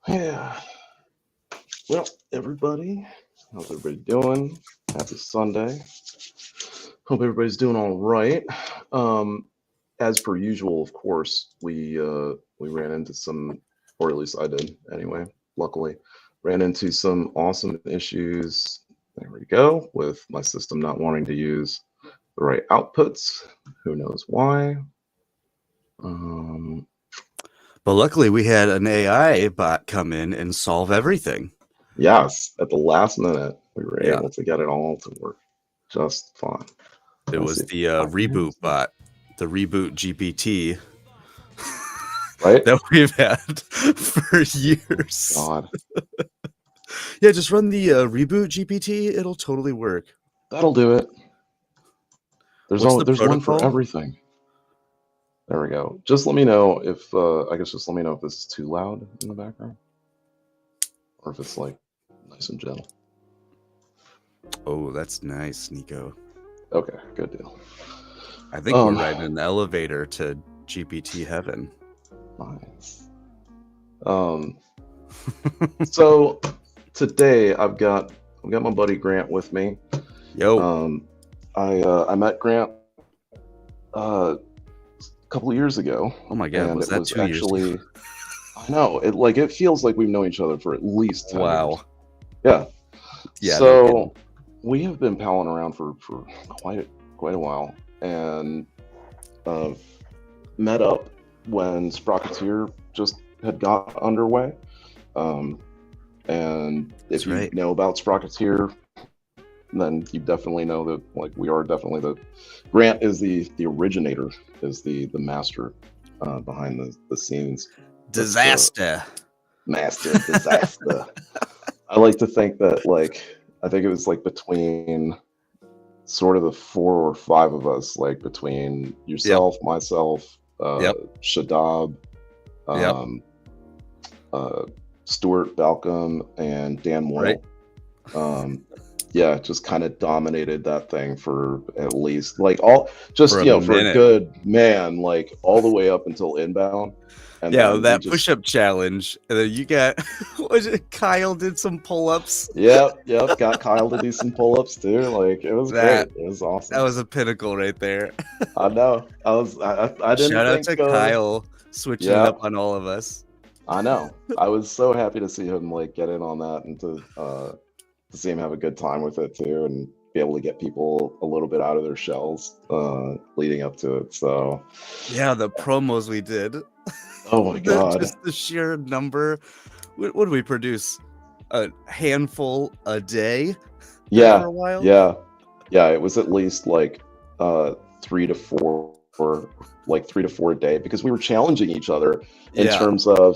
Yeah. Well, everybody, how's everybody doing? Happy Sunday. Hope everybody's doing all right. Um, as per usual, of course, we ran into some, or at least I did anyway. Luckily, ran into some awesome issues. There we go, with my system not wanting to use the right outputs. Who knows why? But luckily, we had an AI bot come in and solve everything. Yes, at the last minute, we were Yeah. able to get it all to work just fine. It Let's was see if the I can hear reboot this. bot, the reboot GPT Right? that we've had for years. God, Yeah, just run the reboot GPT. It'll totally work. that'll do it. There's What's the there's one for protocol? everything. There we go. Just let me know if I guess just let me know if this is too loud in the background, or if it's like nice and gentle. Oh, that's nice, Nico. Okay, good deal. I think we're riding an elevator to GPT heaven. Nice. So today I've got my buddy Grant with me. Yo. I met Grant a couple of years ago. Oh my God, and was it that was 2 years? actually I know it feels like we've known each other for at least 10 years. Yeah. So No we have been palling around for quite a while, and met up when Sprocketeer just had got underway. And if you know about Sprocketeer, then you definitely know that we are definitely Grant is the originator, is the master behind the scenes. Disaster. Master disaster. I like to think that I think it was between sort of the 4 or 5 of us, between yourself, myself, Shadab, Stuart Balcom, and Dan Moyle. Yeah, just kind of dominated that thing for at least for a good man, all the way up until inbound. And that push-up challenge. And then you got Kyle did some pull-ups. Yep, got Kyle to do some pull-ups too. It was great. It was awesome. That was a pinnacle right there. I know. I didn't Shout out think, to Kyle switching it up on all of us. I know. I was so happy to see him get in on that, and to see him have a good time with it too, and be able to get people a little bit out of their shells leading up to it. So yeah, the promos we did. Oh my God. Just the sheer number. What do we produce? A handful a day? Yeah. For a while? Yeah. It was at least 3 to 4 3 to 4 a day, because we were challenging each other in terms of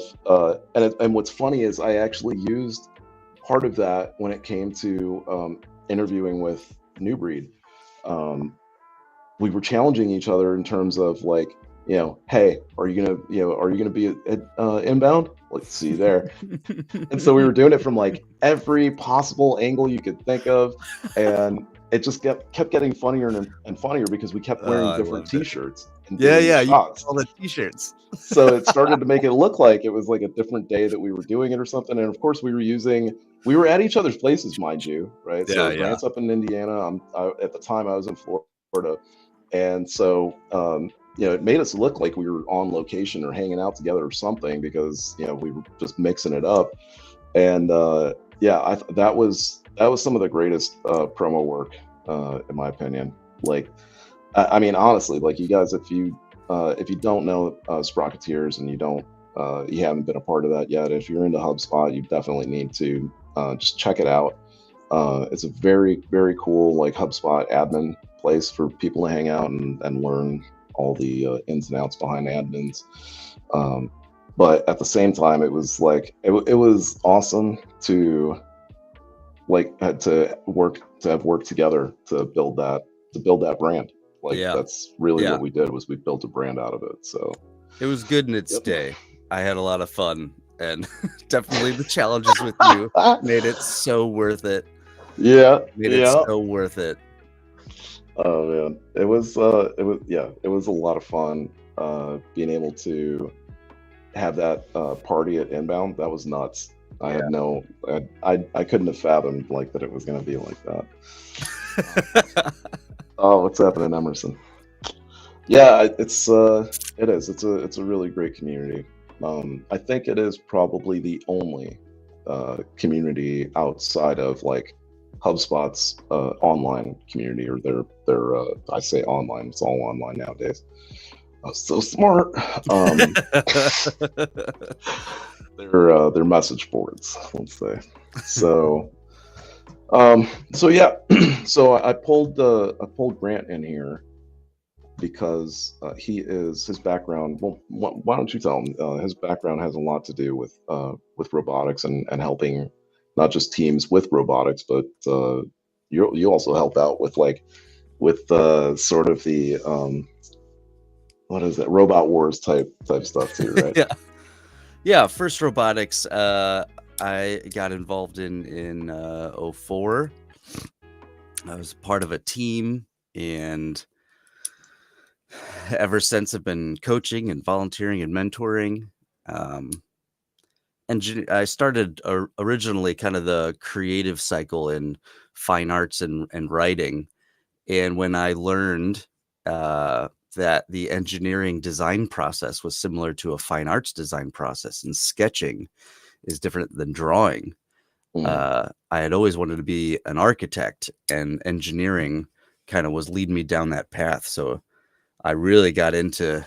and what's funny is I actually used part of that when it came to interviewing with New Breed. We were challenging each other in terms of hey, are you gonna be at inbound? Let's see there. And so we were doing it from every possible angle you could think of, and it just kept getting funnier and funnier, because we kept wearing different T-shirts. Shots. All the T-shirts. So it started to make it look like it was a different day that we were doing it or something. And of course we were at each other's places, mind you, right? So Grant's up in Indiana. At the time I was in Florida. And so, it made us look like we were on location or hanging out together or something, because, we were just mixing it up. And that was some of the greatest promo work, in my opinion. I mean, honestly, you guys, if you don't know Sprocketeers, and you haven't been a part of that yet, if you're into HubSpot, you definitely need to just check it out. It's a very, very cool HubSpot admin place for people to hang out and learn all the ins and outs behind admins. But at the same time, it was it was awesome to have worked together to build that brand. That's really what we did, was we built a brand out of it. So it was good in its day. I had a lot of fun, and definitely the challenges with you made it so worth it. Made it so worth it. Oh man, it was a lot of fun being able to have that party at Inbound. That was nuts. I had no, I couldn't have fathomed like that it was going to be like that. Oh, what's happening, Emerson? Yeah, it is. It's a really great community. I think it is probably the only community outside of like HubSpot's online community, or their I say online, it's all online nowadays. So smart. Their message boards, let's say. So yeah. So I pulled Grant in here because his background. Well, why don't you tell him? His background has a lot to do with robotics and helping not just teams with robotics, but you also help out with sort of the what is that, robot wars type stuff too, right? Yeah. First robotics, I got involved in 04. I was part of a team, and ever since I've been coaching and volunteering and mentoring. And I started originally kind of the creative cycle in fine arts and writing. And when I learned that the engineering design process was similar to a fine arts design process, and sketching is different than drawing, I had always wanted to be an architect, and engineering kind of was leading me down that path. So I really got into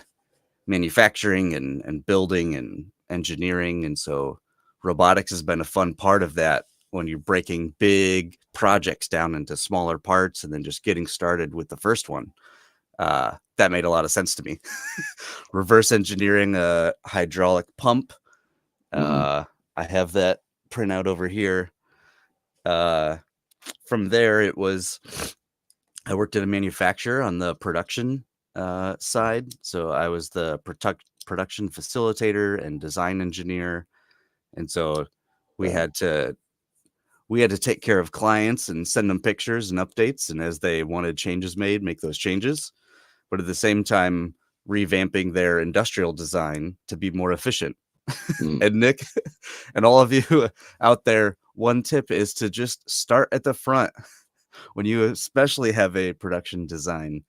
manufacturing and building and engineering. And so robotics has been a fun part of that, when you're breaking big projects down into smaller parts and then just getting started with the first one. That made a lot of sense to me. Reverse engineering a hydraulic pump. I have that printout over here. From there, I worked at a manufacturer on the production side. So I was the production facilitator and design engineer. And so we had to take care of clients and send them pictures and updates, and as they wanted changes made, make those changes, but at the same time revamping their industrial design to be more efficient. And Nick and all of you out there, one tip is to just start at the front. When you especially have a production design,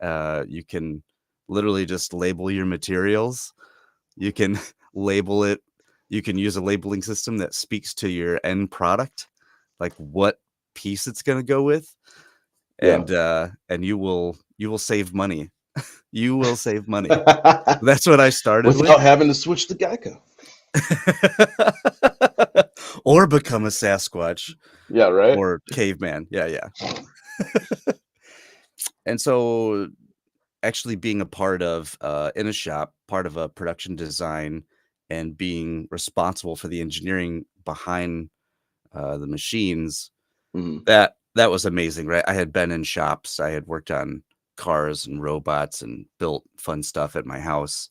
you can literally just label your materials. You can label it. You can use a labeling system that speaks to your end product, like what piece it's going to go with. And you will save money. You will save money. That's what I started without having to switch to Geico. Or become a Sasquatch. Yeah, right. Or caveman. Yeah. And so actually being a part of in a shop, part of a production design, and being responsible for the engineering behind the machines, that was amazing, right? I had been in shops. I had worked on cars and robots and built fun stuff at my house.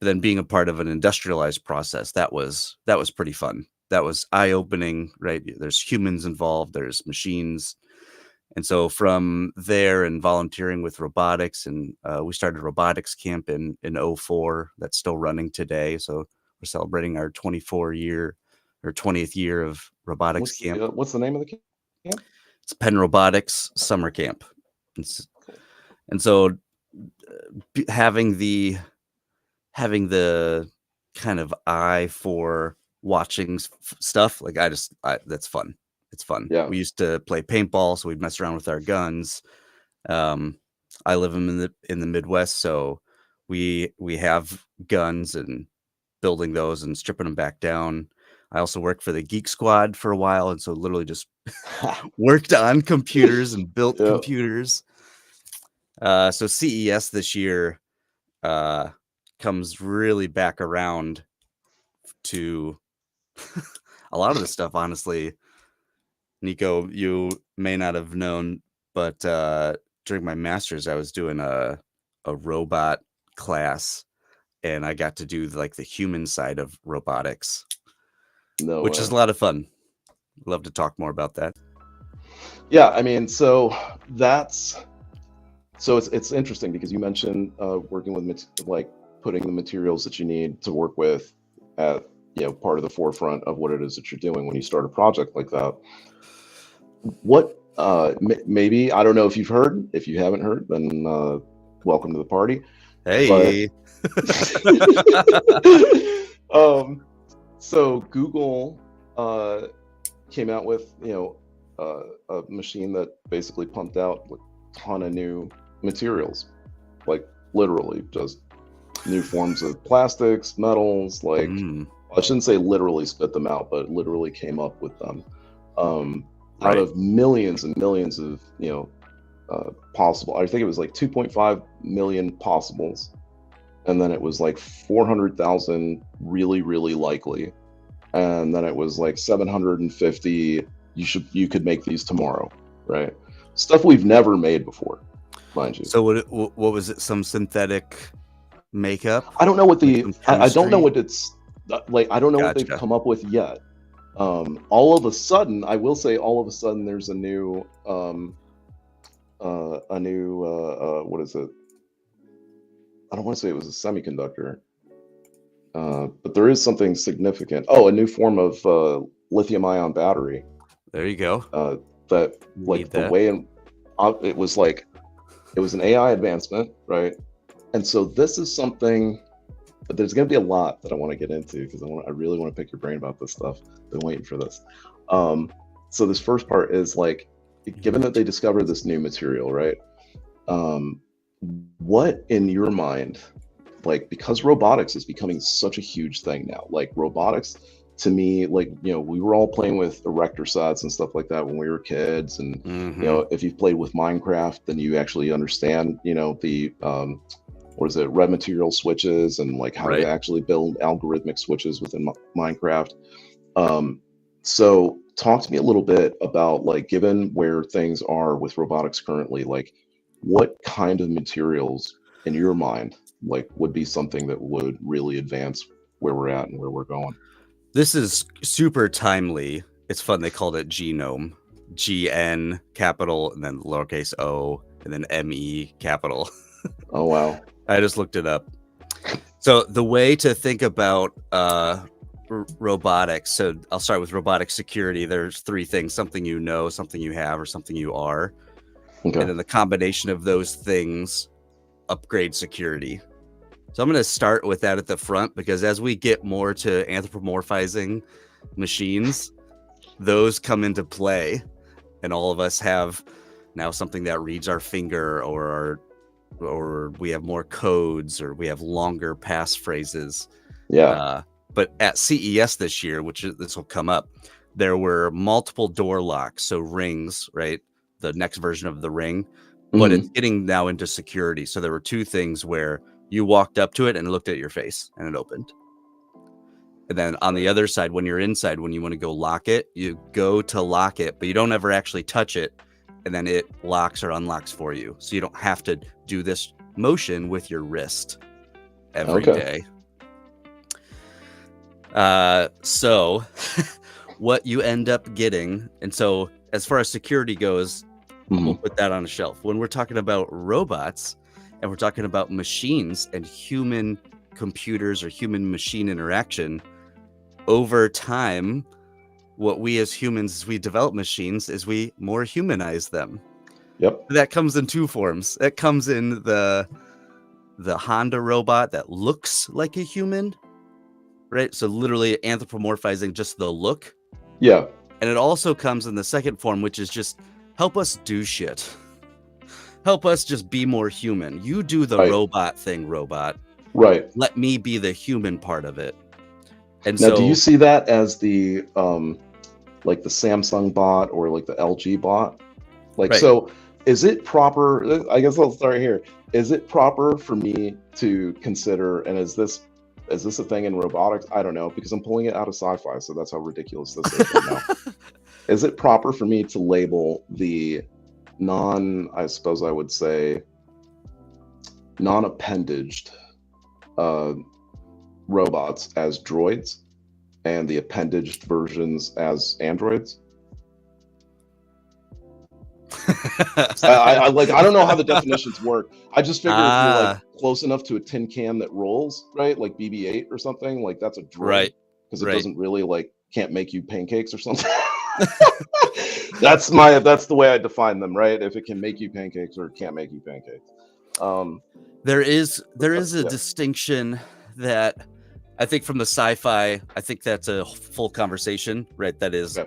But then being a part of an industrialized process, that was pretty fun. That was eye-opening, right? There's humans involved, there's machines. And so from there, and volunteering with robotics, and we started robotics camp in 04. That's still running today. So we're celebrating our 20th year of robotics camp. What's the name of the camp? It's Penn Robotics Summer Camp. And so having the kind of eye for watching stuff, like that's fun. It's fun. Yeah. We used to play paintball, so we'd mess around with our guns. I live in the Midwest, so we have guns, and building those and stripping them back down. I also worked for the Geek Squad for a while, and so literally just worked on computers and built computers. So CES this year comes really back around to a lot of the stuff, honestly. Nico, you may not have known, but during my master's, I was doing a robot class, and I got to do like the human side of robotics, which is a lot of fun. Love to talk more about that. Yeah, I mean, so it's interesting because you mentioned working with like putting the materials that you need to work with at, part of the forefront of what it is that you're doing when you start a project like that. What maybe, I don't know if you've heard. If you haven't heard, then welcome to the party. Hey. But, so Google came out with a machine that basically pumped out a ton of new materials, like literally just new forms of plastics, metals, like I shouldn't say literally spit them out, but literally came up with them out of millions and millions of possible. I think it was like 2.5 million possibles, and then it was like 400,000 really, really likely, and then it was like 750 you could make these tomorrow, right? Stuff we've never made before, mind you. So what was it? Some synthetic makeup? I don't know what I don't know what it's like. I don't know what they've come up with yet. All of a sudden, I will say, there's a new what is it? I don't want to say it was a semiconductor, but there is something significant. Oh, a new form of lithium-ion battery. There you go. That like the way it was like, it was an AI advancement, right? And so this is something, but there's going to be a lot that I want to get into because I really want to pick your brain about this stuff. Been waiting for this. So this first part is like, given that they discovered this new material, right? What in your mind, like, because robotics is becoming such a huge thing now, like robotics to me, like, we were all playing with erector sets and stuff like that when we were kids. And, if you've played with Minecraft, then you actually understand, the, what is it, red material switches and like how to actually build algorithmic switches within Minecraft. So talk to me a little bit about, like, given where things are with robotics currently, like what kind of materials in your mind, like, would be something that would really advance where we're at and where we're going? This is super timely. It's fun. They called it genome, GN capital, and then lowercase o, and then ME capital. Oh, wow. I just looked it up. So the way to think about robotics, so I'll start with robotic security. There's three things: something you know, something you have, or something you are. Okay. And then the combination of those things upgrade security. So I'm going to start with that at the front, because as we get more to anthropomorphizing machines, those come into play, and all of us have now something that reads our finger, or we have more codes, or we have longer passphrases. Yeah. But at CES this year, this will come up, there were multiple door locks, so rings, right? The next version of the ring, but it's getting now into security. So there were two things where you walked up to it and looked at your face and it opened. And then on the other side, when you're inside, when you want to go lock it, you go to lock it, but you don't ever actually touch it. And then it locks or unlocks for you. So you don't have to do this motion with your wrist every day. So what you end up getting, and so as far as security goes, we'll put that on a shelf. When we're talking about robots, and we're talking about machines and human computers or human machine interaction, over time, what we as humans, as we develop machines, is we more humanize them. Yep. That comes in two forms. It comes in the Honda robot that looks like a human, right? So literally anthropomorphizing just the look. Yeah. And it also comes in the second form, which is just help us do shit. Help us just be more human. You do the robot thing, robot. Right. Let me be the human part of it. And now, so, do you see that as the like the Samsung bot or like the LG bot? Like, so is it proper? I guess I'll start here. Is it proper for me to consider, and is this a thing in robotics? I don't know, because I'm pulling it out of sci-fi, so that's how ridiculous this is right now. Is it proper for me to label the I suppose I would say, non-appendaged robots as droids, and the appendaged versions as androids? I don't know how the definitions work. I just figure if you're like close enough to a tin can that rolls, right, like BB-8 or something, like that's a droid, right? Because it doesn't really like can't make you pancakes or something. That's the way I define them, right? If it can make you pancakes or it can't make you pancakes. There is a distinction that I think from the sci-fi, I think that's a full conversation, right? That is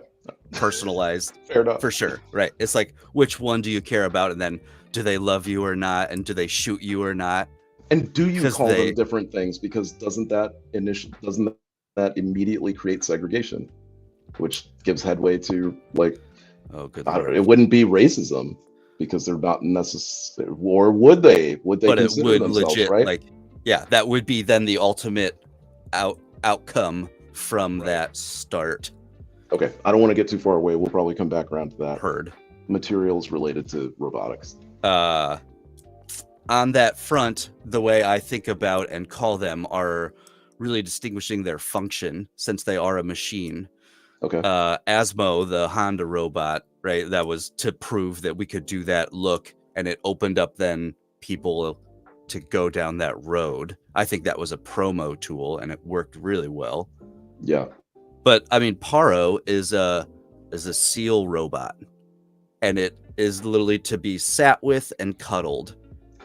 personalized. Fair enough. For sure, right? It's like, which one do you care about? And then do they love you or not? And do they shoot you or not? And do you call them different things? Because doesn't that immediately create segregation, which gives headway to like, it wouldn't be racism because they're not necessary, or would they? Would they? But it would legit, right? Like, yeah, that would be then the ultimate outcome from that start. Okay, I don't want to get too far away. We'll probably come back around to that. Heard. Materials related to robotics. On that front, the way I think about and call them are really distinguishing their function, since they are a machine. Okay. Asmo, the Honda robot, right? That was to prove that we could do that look, and it opened up then people to go down that road. I think that was a promo tool, and it worked really well. Yeah. But I mean, Paro is a seal robot, and it is literally to be sat with and cuddled.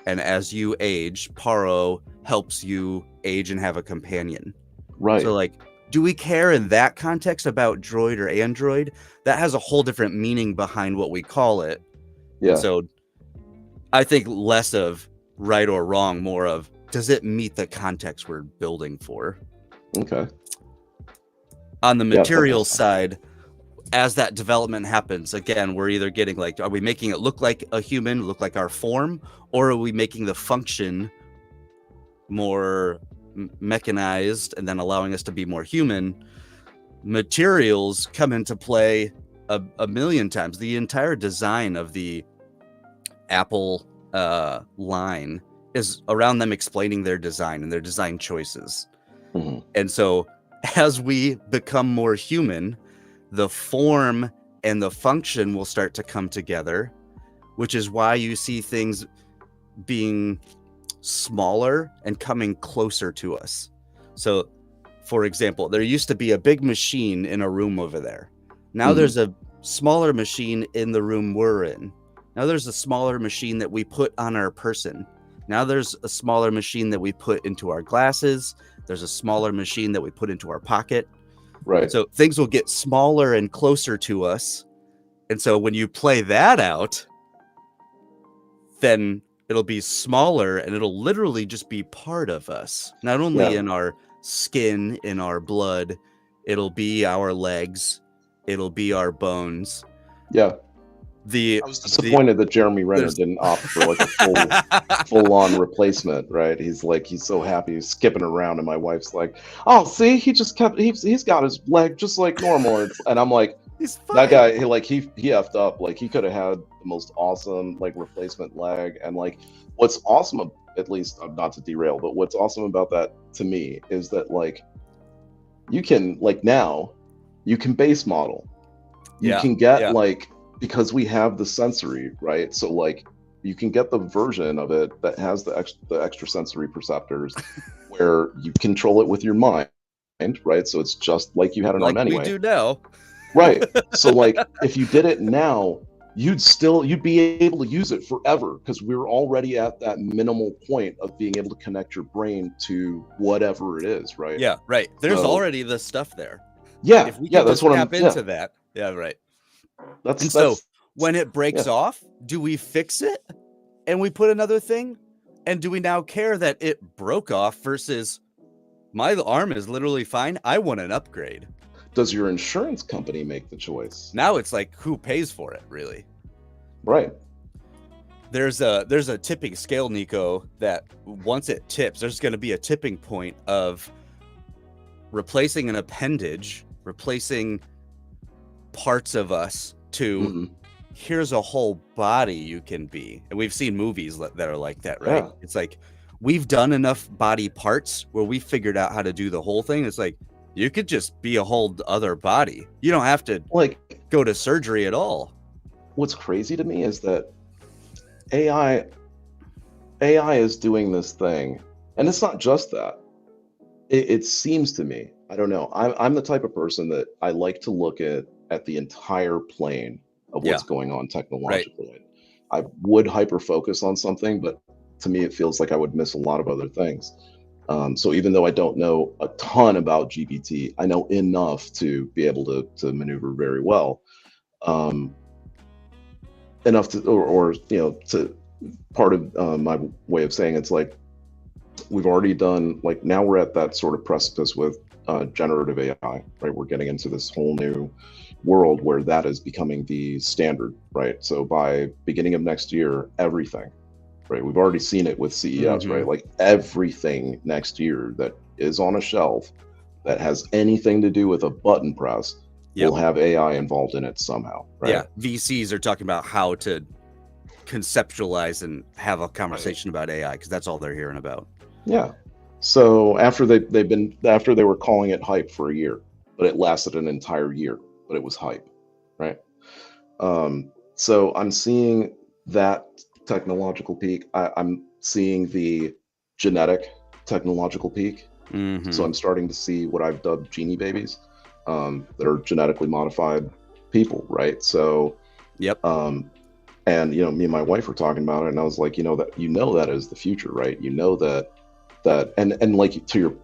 And as you age, Paro helps you age and have a companion. Right. So like, do we care in that context about droid or android? That has a whole different meaning behind what we call it. Yeah. So I think less of right or wrong, more of, does it meet the context we're building for? Okay. On the material side, as that development happens, again, we're either getting like, are we making it look like a human, look like our form, or are we making the function more mechanized and then allowing us to be more human? Materials come into play a million times. The entire design of the Apple line is around them explaining their design and their design choices. Mm-hmm. And so as we become more human, the form and the function will start to come together, which is why you see things being smaller and coming closer to us. So, for example, there used to be a big machine in a room over there. Now there's a smaller machine in the room we're in. Now there's a smaller machine that we put on our person. Now there's a smaller machine that we put into our glasses. There's a smaller machine that we put into our pocket. Right. So things will get smaller and closer to us. And so when you play that out, then it'll be smaller and it'll literally just be part of us. Not only in our skin, in our blood, it'll be our legs, it'll be our bones. Yeah. I was disappointed that Jeremy Renner didn't opt for like a full-on replacement, right? He's so happy, he's skipping around, and my wife's like, "Oh, see, he's got his leg just like normal," and I'm like, that guy, he effed up. Like, he could have had the most awesome like replacement leg, and like, what's awesome, at least not to derail, but what's awesome about that to me is that like, you can now, you can base model, you can get like. Because we have the sensory, right? So like, you can get the version of it that has the extrasensory perceptors where you control it with your mind, right? So it's just like you had an arm anyway. We do now. Right. So like, if you did it now, you'd be able to use it forever, because we're already at that minimal point of being able to connect your brain to whatever it is, right? Yeah, right. There's already the stuff there. Yeah. If we can that's what tap into that. Yeah, right. So when it breaks off, do we fix it and we put another thing? And do we now care that it broke off versus my arm is literally fine? I want an upgrade. Does your insurance company make the choice? Now it's like, who pays for it, really? Right. There's a tipping scale, Nico, that once it tips, there's going to be a tipping point of replacing an appendage, replacing parts of us to here's a whole body you can be. And we've seen movies that are like that, right? Yeah. It's like, we've done enough body parts where we figured out how to do the whole thing. It's like, you could just be a whole other body. You don't have to go to surgery at all. what's crazy to me is that AI is doing this thing, and it's not just that. It seems to me, I don't know. I'm the type of person that I like to look at the entire plane of what's going on technologically. Right. I would hyper focus on something, but to me, it feels like I would miss a lot of other things. So even though I don't know a ton about GPT, I know enough to be able to maneuver very well. Enough to, or to part of my way of saying it's like, we've already done, like, now we're at that sort of precipice with generative AI, right? We're getting into this whole new world where that is becoming the standard, right? So by beginning of next year, everything, right? We've already seen it with CES, right? Like everything next year that is on a shelf that has anything to do with a button press will have AI involved in it somehow, right? Yeah, VCs are talking about how to conceptualize and have a conversation about AI because that's all they're hearing about. Yeah. So after they were calling it hype for a year, but it lasted an entire year, but it was hype, right? So I'm seeing that technological peak. I'm seeing the genetic technological peak. So I'm starting to see what I've dubbed genie babies, that are genetically modified people, right? So, and me and my wife were talking about it, and I was like, that is the future, right? And like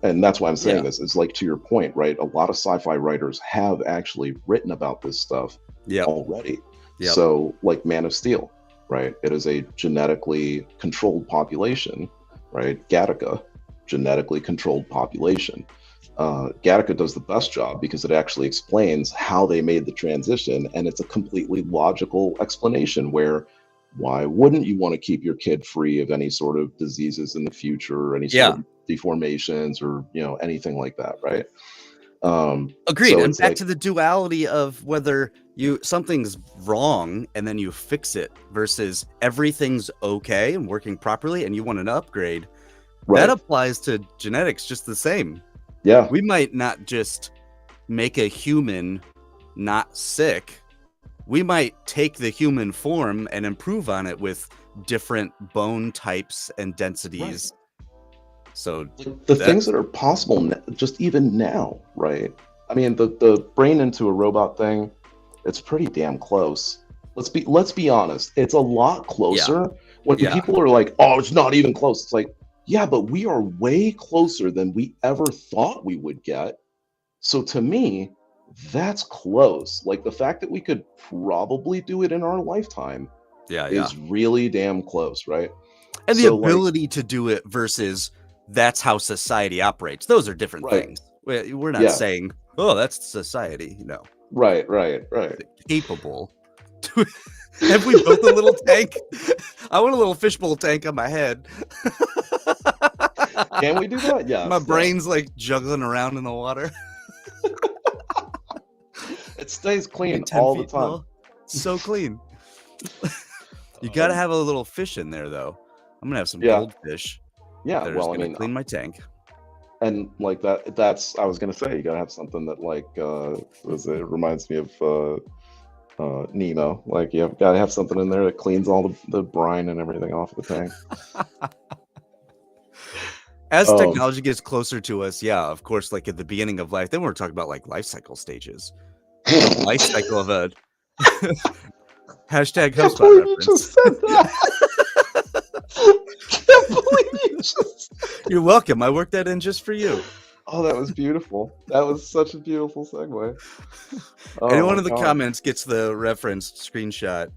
and that's why I'm saying this is like, to your point, right? A lot of sci-fi writers have actually written about this stuff already. So like Man of Steel, right? It is a genetically controlled population, right? Gattaca, genetically controlled population. Gattaca does the best job because it actually explains how they made the transition, and it's a completely logical explanation where, why wouldn't you want to keep your kid free of any sort of diseases in the future, or any sort of deformations, or anything like that, right? Agreed. So and back to the duality of whether something's wrong and then you fix it versus everything's okay and working properly and you want an upgrade. That applies to genetics just the same. Yeah. We might not just make a human not sick. We might take the human form and improve on it with different bone types and densities. So the things that are possible just even now, right? I mean, the brain into a robot thing, it's pretty damn close. Let's be honest. It's a lot closer. When people are like, "Oh, it's not even close." It's like, yeah, but we are way closer than we ever thought we would get. So to me, that's close. Like, the fact that we could probably do it in our lifetime is really damn close, right? And the ability to do it versus that's how society operates. Those are different things. We're not saying, oh, that's society, Right. Capable. Have we built a little tank? I want a little fishbowl tank on my head. Can we do that? Yeah. My brain's like juggling around in the water. It stays clean all the time. Tall. So clean. You got to have a little fish in there, though. I'm gonna have some goldfish. Yeah, well, I mean, clean my tank. And like that's I was gonna say, you gotta have something that like it reminds me of Nemo. Like, you gotta have something in there that cleans all the brine and everything off the tank. As technology gets closer to us, of course, like at the beginning of life, then we're talking about like life cycle stages. The life cycle of a hashtag HubSpot reference. Just said that. Can't believe you just... You're welcome. I worked that in just for you. Oh, that was beautiful. That was such a beautiful segue. Anyone in the comments gets the referenced screenshot.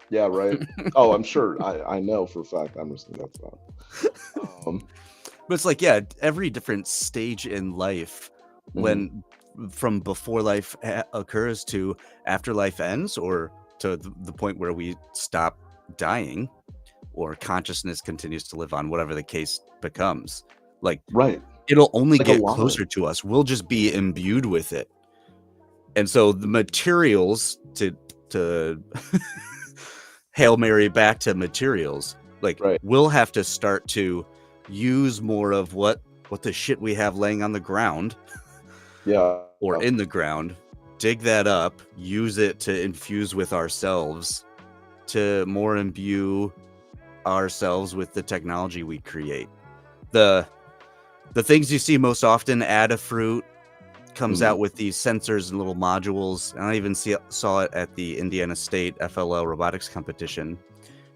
Yeah, right. Oh, I'm sure. I know for a fact Emerson knows that. But it's like, every different stage in life, when from before life occurs to after life ends, or to the point where we stop dying, or consciousness continues to live on, whatever the case becomes. Like, it'll only get closer to us. We'll just be imbued with it. And so the materials to Hail Mary back to materials, like we'll have to start to use more of what the shit we have laying on the ground. Or in the ground, dig that up, use it to infuse with ourselves, to more imbue ourselves with the technology we create. The things you see most often, Adafruit comes out with these sensors and little modules, and I even saw it at the Indiana State FLL robotics competition.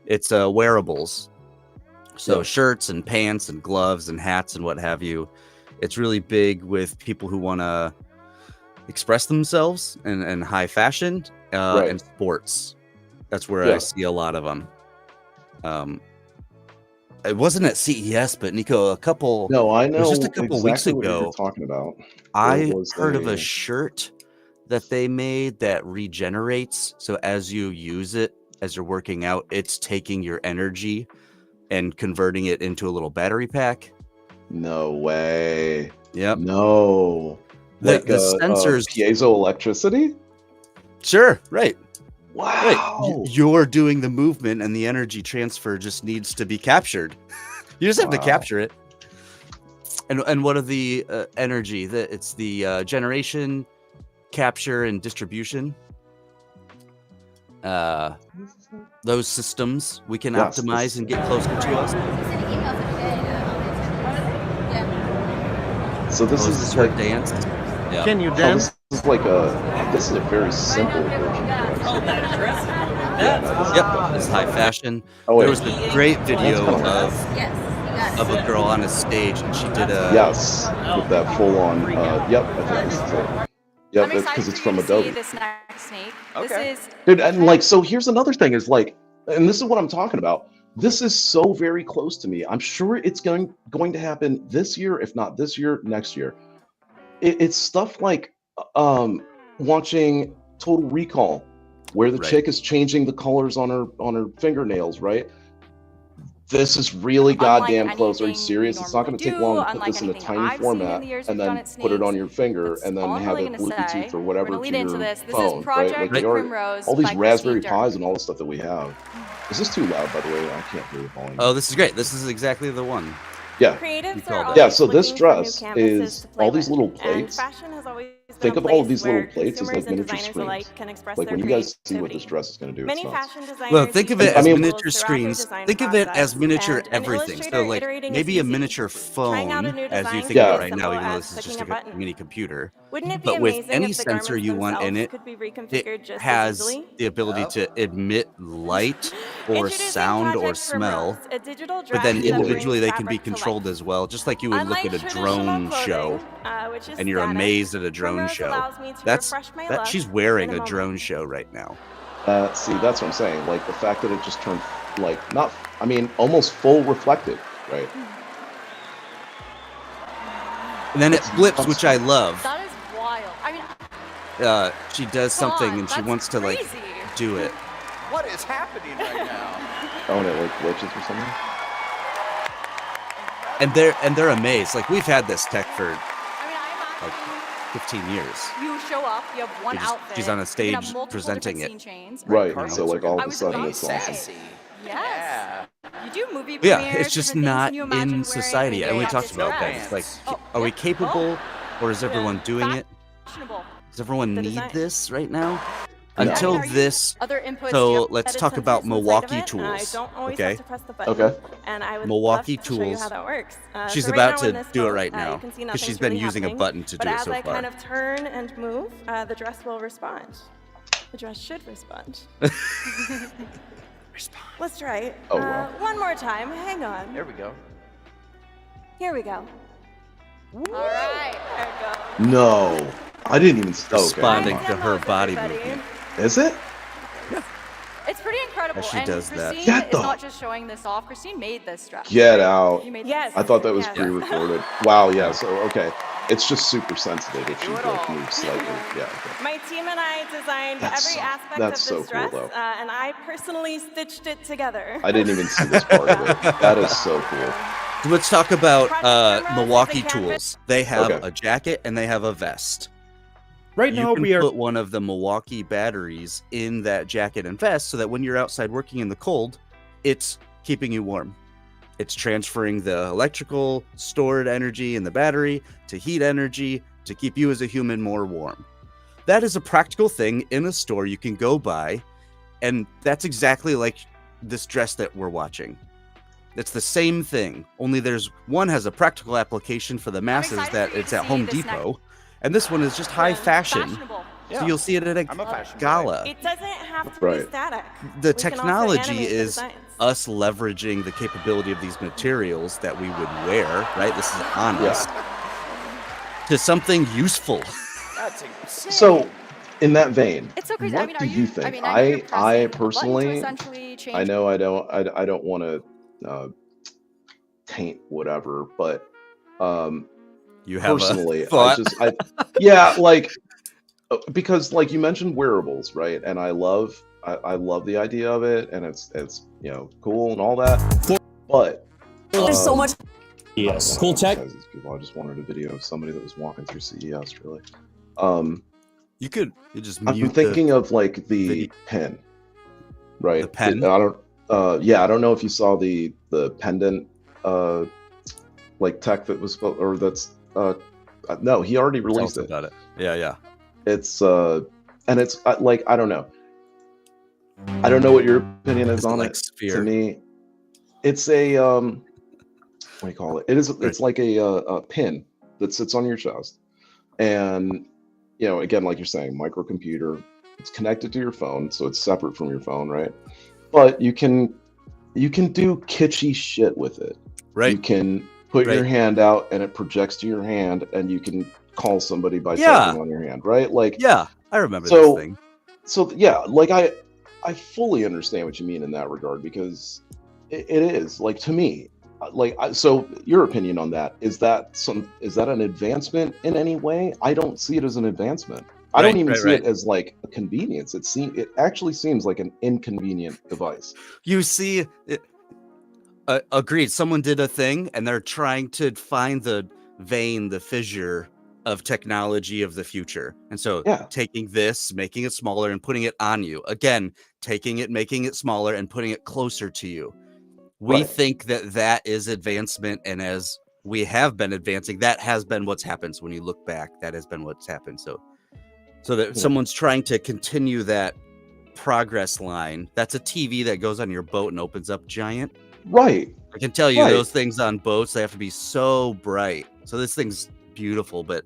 It's wearables, so shirts and pants and gloves and hats and what have you. It's really big with people who want to express themselves in high fashion and sports. That's where I see a lot of them. It wasn't at CES, but Nico, I know. It was just a couple weeks ago. What you're talking about. I heard of a shirt that they made that regenerates. So as you use it, as you're working out, it's taking your energy and converting it into a little battery pack. No way. Yep. No. The sensors. Piezoelectricity? Sure. Right. Wow. Right. You're doing the movement, and the energy transfer just needs to be captured. You just have to capture it. And what are the energy? It's the generation, capture, and distribution. Those systems we can optimize and get closer to us. So this is like dance. Yeah. Can you dance? This is a very simple version. Yep, it's high fashion. There was a great video of a girl on a stage, and she did a with that full on. I think this is it. Yeah, because it's from Adobe. This next snake. Okay. Dude, and so here's another thing is and this is what I'm talking about. This is so very close to me. I'm sure it's going to happen this year, if not this year, next year. It's stuff like watching Total Recall, where the chick is changing the colors on her fingernails, right? This is really goddamn close. Are you serious? It's not going to take long to put this in a tiny format and then put it on your finger and then have it Bluetooth or whatever to your phone, right? Like all these Raspberry Pis and all the stuff that we have. Is this too loud, by the way? I can't hear the volume. Oh, this is great. This is exactly the one. Yeah. So this dress is all these little plates. Think of all of these little plates as like miniature screens. Like when you guys see what this dress is going to do, it's nuts. Well, think of it as miniature screens. Think of it as miniature everything. So like maybe a miniature phone, as you think of it right now, even though this is just a mini computer. But with any sensor you want in it, it has the ability to emit light or sound or smell. But then individually they can be controlled as well, just like you would look at a drone show and you're amazed at a drone show. She's wearing a drone show right now. See, that's what I'm saying. Like the fact that it just turned almost full reflective, right? And then it flips, which I love. That is wild. I mean, she does something and she wants to like do it. What is happening right now? Oh, and it like glitches or something. And they're amazed. Like we've had this tech for like 15 years. You show up, you have one outfit. She's on a stage presenting it. Right. So like all of a sudden it's awesome. Yes. You do movie premieres. Yeah, it's just not in society. And we talked about that. It's like, are we capable, or is everyone doing it? Does everyone need this right now? Until this, so let's talk about Milwaukee tools, okay? Okay. Milwaukee tools. She's about to do it right now because she's been using a button to do it so far. But as I kind of turn and move, the dress will respond. The dress should respond. Let's try it. Oh, wow. One more time. Hang on. There we go. Here we go. All right. There we go. No, I didn't even responding to her body movement. Is it? Yeah. It's pretty incredible. As she does that. Christine is not just showing this off. Christine made this dress. Get out. Yes. I thought that was pre-recorded. Wow. Yeah. So okay. It's just super sensitive if she like moves slightly. Yeah. Okay. My team and I designed every aspect of this dress, and I personally stitched it together. I didn't even see this part of it. That is so cool. Let's talk about Milwaukee tools. They have a jacket and they have a vest. Right now, we put one of the Milwaukee batteries in that jacket and vest so that when you're outside working in the cold, it's keeping you warm. It's transferring the electrical stored energy in the battery to heat energy to keep you as a human more warm. That is a practical thing in a store you can go buy And that's exactly like this dress that we're watching. It's the same thing, only one has a practical application for the masses that it's at Home Depot, and this one is just high fashion. So you'll see it at a gala. It doesn't have to be static. The technology is us leveraging the capability of these materials that we would wear, right? This is honest, to something useful. That's insane. So, in that vein, it's so crazy. what do you think? I personally, I know I don't want to taint whatever, but you have personally, a thought? Yeah, like, because like you mentioned wearables, right? And I love the idea of it, and it's cool and all that. But there's so much. Yes, cool tech. People, I just wanted a video of somebody that was walking through CES. Really, you just. I'm thinking of like the pen, right? The pen. I don't know if you saw the pendant, like tech that was that's no, he already released it. About it. Yeah. It's and it's like I don't know what your opinion is on like it. Sphere? To me, it's a what do you call it? It's like a pin that sits on your chest, and again, like you're saying, microcomputer. It's connected to your phone, so it's separate from your phone, right? But you can do kitschy shit with it. Right. You can put your hand out, and it projects to your hand, and you can call somebody by tapping on your hand, right? Like, yeah, I remember this thing. So yeah, like I fully understand what you mean in that regard, because it is like, to me, like, so your opinion on that, is that an advancement in any way? I don't see it as an advancement. I don't even see it as like a convenience. It actually seems like an inconvenient device. You see, agreed. Someone did a thing, and they're trying to find the vein, the fissure of technology of the future. And so taking this, making it smaller, and putting it on you. Again, taking it, making it smaller, and putting it closer to you. We think that is advancement, and as we have been advancing, that has been what's happened. So when you look back, that has been what's happened. So that someone's trying to continue that progress line. That's a TV that goes on your boat and opens up giant. Right. I can tell you those things on boats, they have to be so bright. So this thing's beautiful, but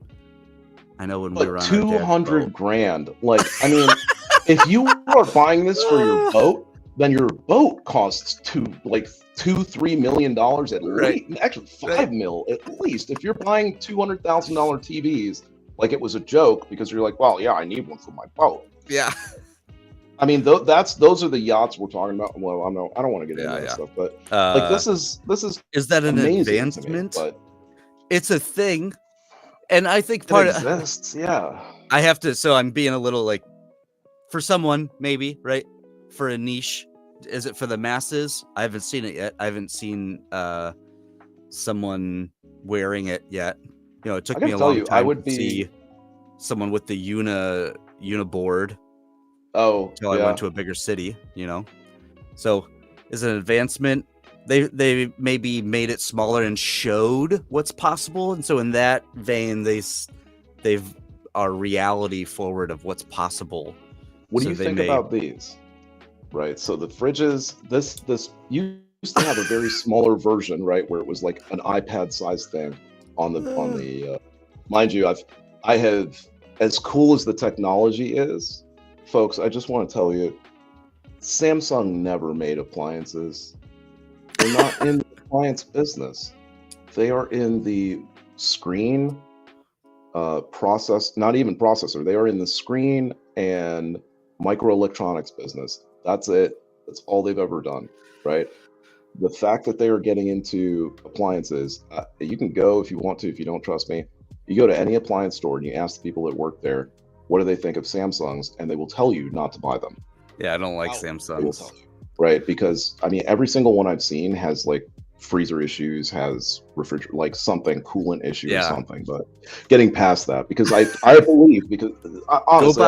I know when we were on $200,000. Like, I mean, if you are buying this for your boat, then your boat costs $2-3 million at least. Actually, $5 million at least. If you're buying $200,000 TVs, like it was a joke, because you're like, well, yeah, I need one for my boat. Yeah. I mean, those are the yachts we're talking about. Well, I don't want to get into that stuff, but like this is that an advancement? But it's a thing, and I think part of it exists. I have to. So I'm being a little like, for someone maybe, right, for a niche. Is it for the masses? I haven't seen it yet. I haven't seen someone wearing it yet. It took me a long time to see someone with the Uniboard. Until I went to a bigger city, So is it an advancement? They maybe made it smaller and showed what's possible, and so in that vein, they've are reality forward of what's possible. What do you think about these? Right. So the fridges, this used to have a very smaller version, right, where it was like an iPad-sized thing on the. Mind you, I have, as cool as the technology is. Folks, I just want to tell you, Samsung never made appliances. They're not in the appliance business. They are in the screen not even processor. They are in the screen and microelectronics business. That's it. That's all they've ever done, right? The fact that they are getting into appliances, you can go if you want to, if you don't trust me. You go to any appliance store and you ask the people that work there, what do they think of Samsungs? And they will tell you not to buy them. Yeah, I don't like Samsungs. Right, because I mean, every single one I've seen has like freezer issues, has refrigerator, like something coolant issue or something. But getting past that, because I believe, because honestly,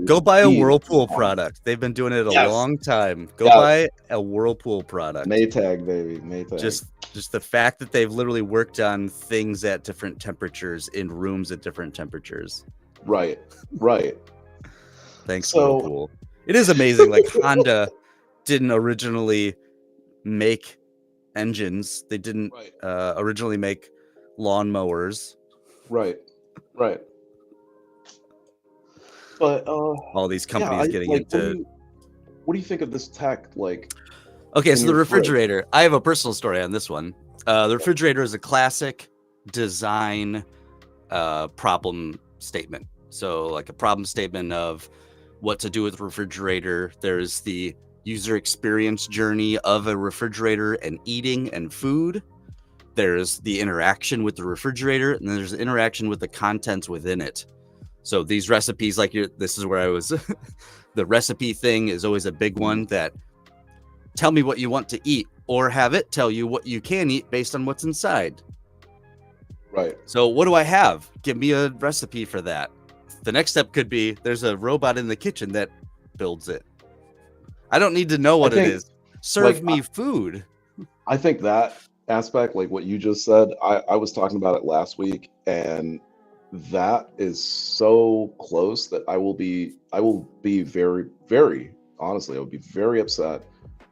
go buy a Whirlpool product. They've been doing it a long time. Go buy a Whirlpool product. Maytag, baby, Maytag. Just the fact that they've literally worked on things at different temperatures in rooms at different temperatures. Right. Thanks, Whirlpool. It is amazing. Like Honda didn't originally make engines. They didn't originally make lawnmowers. Right. But all these companies getting into. What do you think of this tech? Like, okay, so the refrigerator. I have a personal story on this one. The refrigerator is a classic design problem statement. So like a problem statement of what to do with the refrigerator. There's the user experience journey of a refrigerator and eating and food. There's the interaction with the refrigerator, and then there's the interaction with the contents within it. So these recipes, like this is where I was, the recipe thing is always a big one, that tell me what you want to eat, or have it tell you what you can eat based on what's inside. Right. So what do I have? Give me a recipe for that. The next step could be there's a robot in the kitchen that builds it. I don't need to know what it is. Serve me food. I think that aspect, like what you just said, I was talking about it last week, and that is so close that I will be very, very honestly, I would be very upset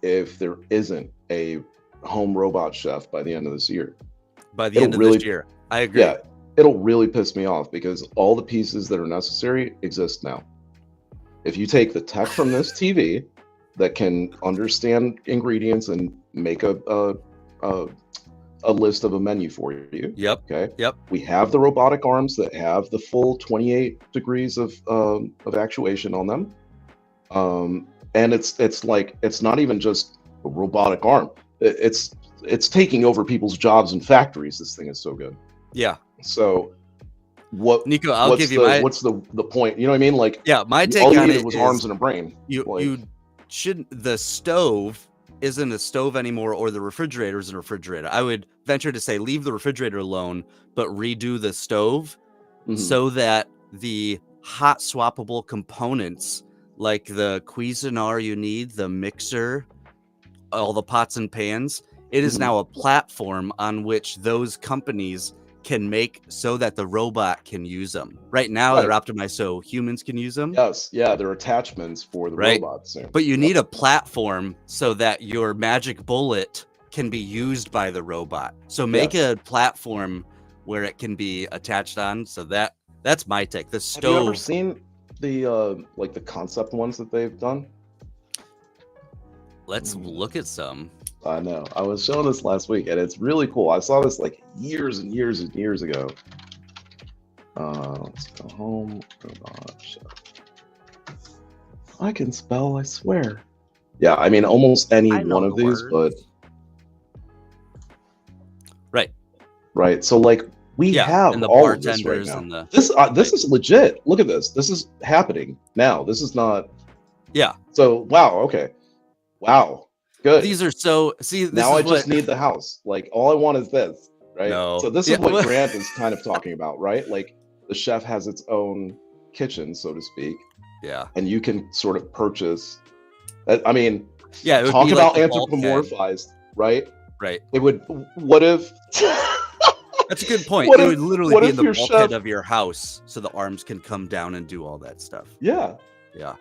if there isn't a home robot chef by the end of this year. By the end of this year, I agree. Yeah, it'll really piss me off because all the pieces that are necessary exist now. If you take the tech from this TV that can understand ingredients and make a list of a menu for you. Yep. Okay. Yep. We have the robotic arms that have the full 28 degrees of actuation on them. And it's like, it's not even just a robotic arm. It's taking over people's jobs in factories. This thing is so good. Yeah. So what, Nico, I'll give you what's the point? You know what I mean? Like, yeah, my take all you on needed it was is arms and a brain. You shouldn't, the stove isn't a stove anymore, or the refrigerator is a refrigerator. I would venture to say leave the refrigerator alone, but redo the stove so that the hot swappable components like the Cuisinart you need, the mixer, all the pots and pans, it is now a platform on which those companies can make so that the robot can use them. Right now, they're optimized so humans can use them. Yes, yeah, they're attachments for the robots. But you need a platform so that your magic bullet can be used by the robot. So make a platform where it can be attached on. So that's my take. The stove. Have you ever seen the like the concept ones that they've done? Let's look at some. I know. I was showing this last week, and it's really cool. I saw this like years and years and years ago. Let's go home. Robot chef. I can spell, I swear. Yeah, I mean almost any one of these, but right. So like we have and the all of this bartenders right now. and the This is legit. Look at this. This is happening now. This is not. Yeah. So wow. Okay. Wow. Good. These are so. See, this now is I just need the house. Like all I want is this, right? No. So this is what Grant is kind of talking about, right? Like the chef has its own kitchen, so to speak. Yeah. And you can sort of purchase. I mean, yeah. It would talk be about like anthropomorphized, right? Right. It would. What if? That's a good point. What It if- would literally what be if in the your bulkhead chef- of your house, so the arms can come down and do all that stuff. Yeah. Yeah.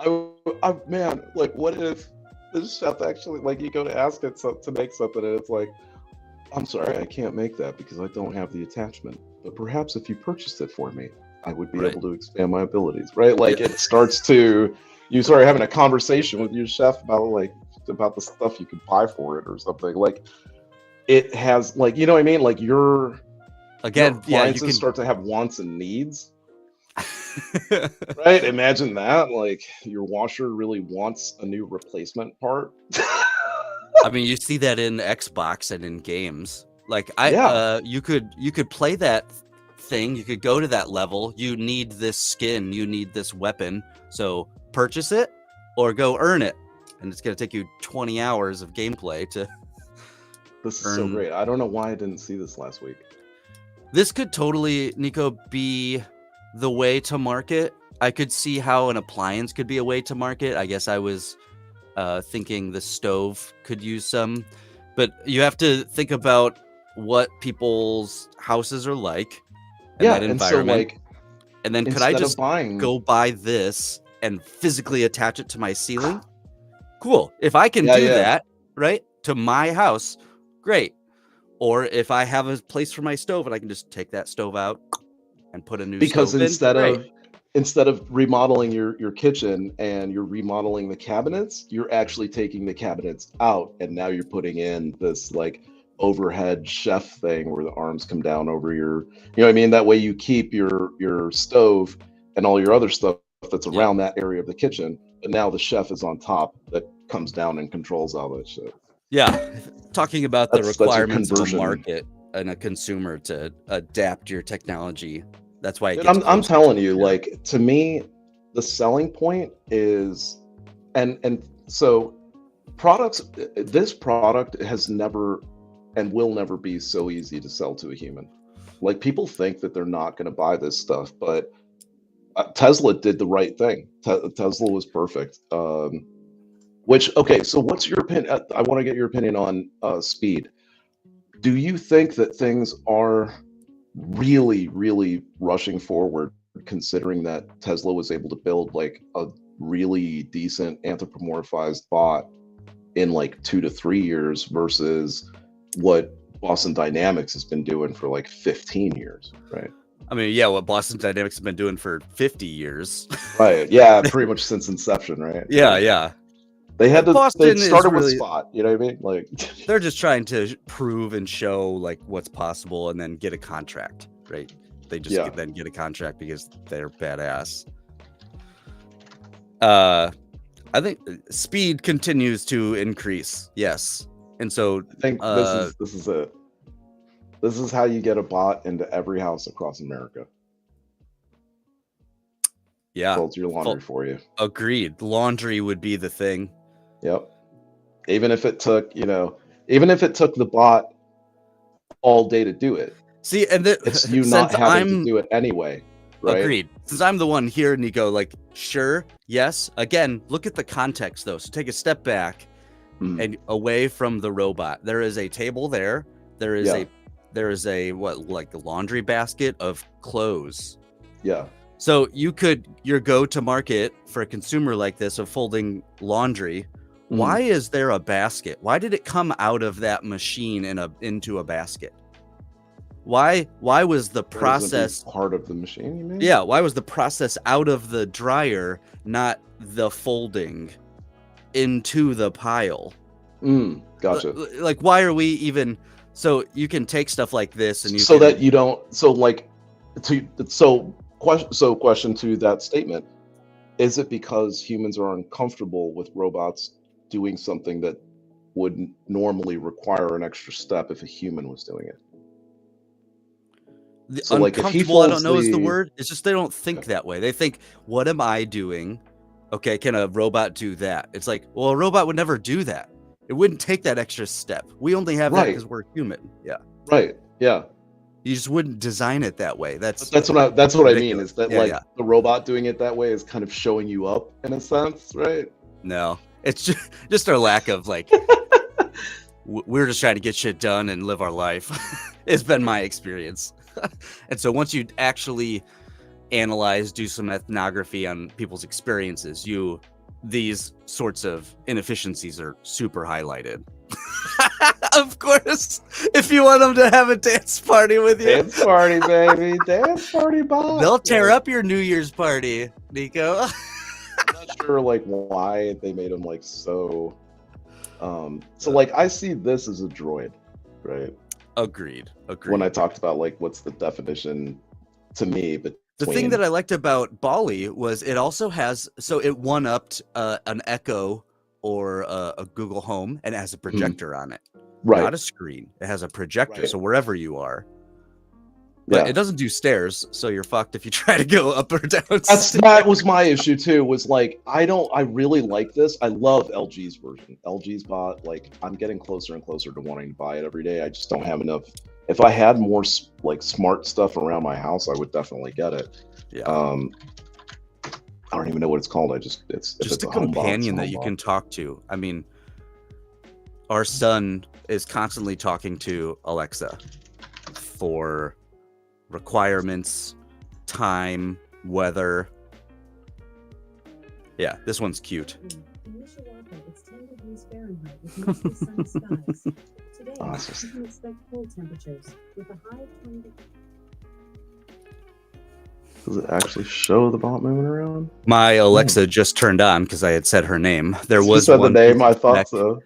I man, like, what if the chef actually, like, you go to ask it to make something, and it's like, I'm sorry, I can't make that because I don't have the attachment. But perhaps if you purchased it for me, I would be able to expand my abilities, right? Like, it starts to, you start having a conversation with your chef about the stuff you could buy for it or something. Like, it has, like, you know what I mean? Like, your appliances you can start to have wants and needs. Right? Imagine that. Like, your washer really wants a new replacement part. I mean, you see that in Xbox and in games. Like you could play that thing. You could go to that level. You need this skin. You need this weapon. So purchase it or go earn it. And it's going to take you 20 hours of gameplay to. This is so great. I don't know why I didn't see this last week. This could totally, Nico, be the way to market. I could see how an appliance could be a way to market. I guess I was thinking the stove could use some, but you have to think about what people's houses are like and that environment. And so, like, and then could I just buying... go buy this and physically attach it to my ceiling, cool. If I can do that, right, to my house, great. Or if I have a place for my stove and I can just take that stove out and put a new stove in. Because instead of remodeling your kitchen and you're remodeling the cabinets, you're actually taking the cabinets out, and now you're putting in this like overhead chef thing where the arms come down over your, you know what I mean? That way you keep your stove and all your other stuff that's around that area of the kitchen, but now the chef is on top that comes down and controls all that shit. Yeah, talking about the requirements of a market and a consumer to adapt your technology. That's why I'm telling you, like, to me, the selling point is, and so this product has never and will never be so easy to sell to a human. Like, people think that they're not going to buy this stuff, but Tesla did the right thing. Tesla was perfect. Okay, so what's your opinion? I want to get your opinion on speed. Do you think that things are really, really rushing forward, considering that Tesla was able to build like a really decent anthropomorphized bot in like 2 to 3 years versus what Boston Dynamics has been doing for like 15 years, right? I mean, yeah, what Boston Dynamics has been doing for 50 years. Right, yeah, pretty much since inception, right? Yeah. They started with Spot, you know what I mean? Like, they're just trying to prove and show like what's possible and then get a contract, right? They just then get a contract because they're badass. I think speed continues to increase, yes. And so I think this is it. This is how you get a bot into every house across America. Yeah. Folds your laundry for you. Agreed. Laundry would be the thing. Yep. Even if it took the bot all day to do it. See, and it's you not having to do it anyway. Right? Agreed. Since I'm the one here, Nico, like, sure, yes. Again, look at the context though. So take a step back and away from the robot. There is a table there. There is a like a laundry basket of clothes. Yeah. So your go-to market for a consumer like this of folding laundry. Why is there a basket? Why did it come out of that machine into a basket? Why was the process part of the machine, you mean? Yeah, why was the process out of the dryer, not the folding into the pile? Gotcha. Like, why are we even? So you can take stuff like this and question to that statement: is it because humans are uncomfortable with robots doing something that would normally require an extra step if a human was doing it? So like, if he folds, I don't know is the word. It's just they don't think that way. They think, what am I doing? Okay, can a robot do that? It's like, well, a robot would never do that. It wouldn't take that extra step. We only have that because we're human. Yeah. Right. Yeah. You just wouldn't design it that way. That's what I mean. Is that the robot doing it that way is kind of showing you up in a sense, right? No, it's just our lack of like. We're just trying to get shit done and live our life. It's been my experience. And so once you actually analyze, do some ethnography on people's experiences, these sorts of inefficiencies are super highlighted. Of course, if you want them to have a dance party with you. Dance party, baby. Dance party, Bob. They'll tear up your New Year's party, Nico. I'm not sure like why they made them like so. So like I see this as a droid, right? Agreed. When I talked about like what's the definition to me, but the thing that I liked about Bali was it also has, so it one-upped an Echo or a Google Home, and it has a projector on it. Right. Not a screen. It has a projector, so wherever you are. But it doesn't do stairs, so you're fucked if you try to go up or down. That was my issue too, was like, I really like this. I love LG's version. LG's bot, like, I'm getting closer and closer to wanting to buy it every day. I just don't have enough. If I had more like smart stuff around my house, I would definitely get it. Yeah. I don't even know what it's called. It's a companion that you can talk to. I mean, our son is constantly talking to Alexa for requirements, time, weather. Yeah, this one's cute. Does it actually show the bot moving around? My Alexa just turned on because I had said her name. There She was said one the name. I thought so.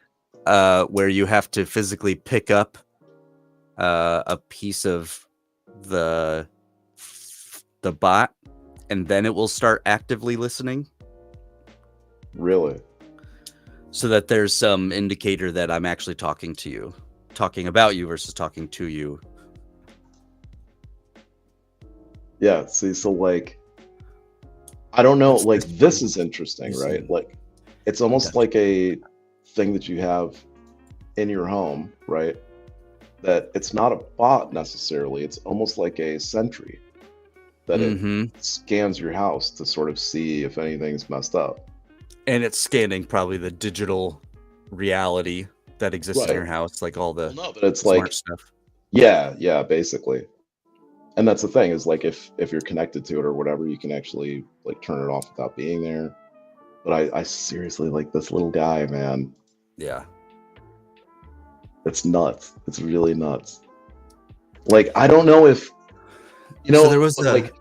Where you have to physically pick up a piece of the bot, and then it will start actively listening. Really? So that there's some indicator that I'm actually talking about you versus talking to you. Yeah, see, so like, I don't know, like, this is interesting, right? Like, it's almost like a thing that you have in your home, right? That it's not a bot necessarily, it's almost like a sentry that it scans your house to sort of see if anything's messed up. And it's scanning probably the digital reality that exists in your house, like all the but it's smart like stuff. Yeah, basically. And that's the thing is like if you're connected to it or whatever, you can actually like turn it off without being there. But I seriously like this little guy, man. Yeah. It's nuts. It's really nuts. Like I don't know if so there was like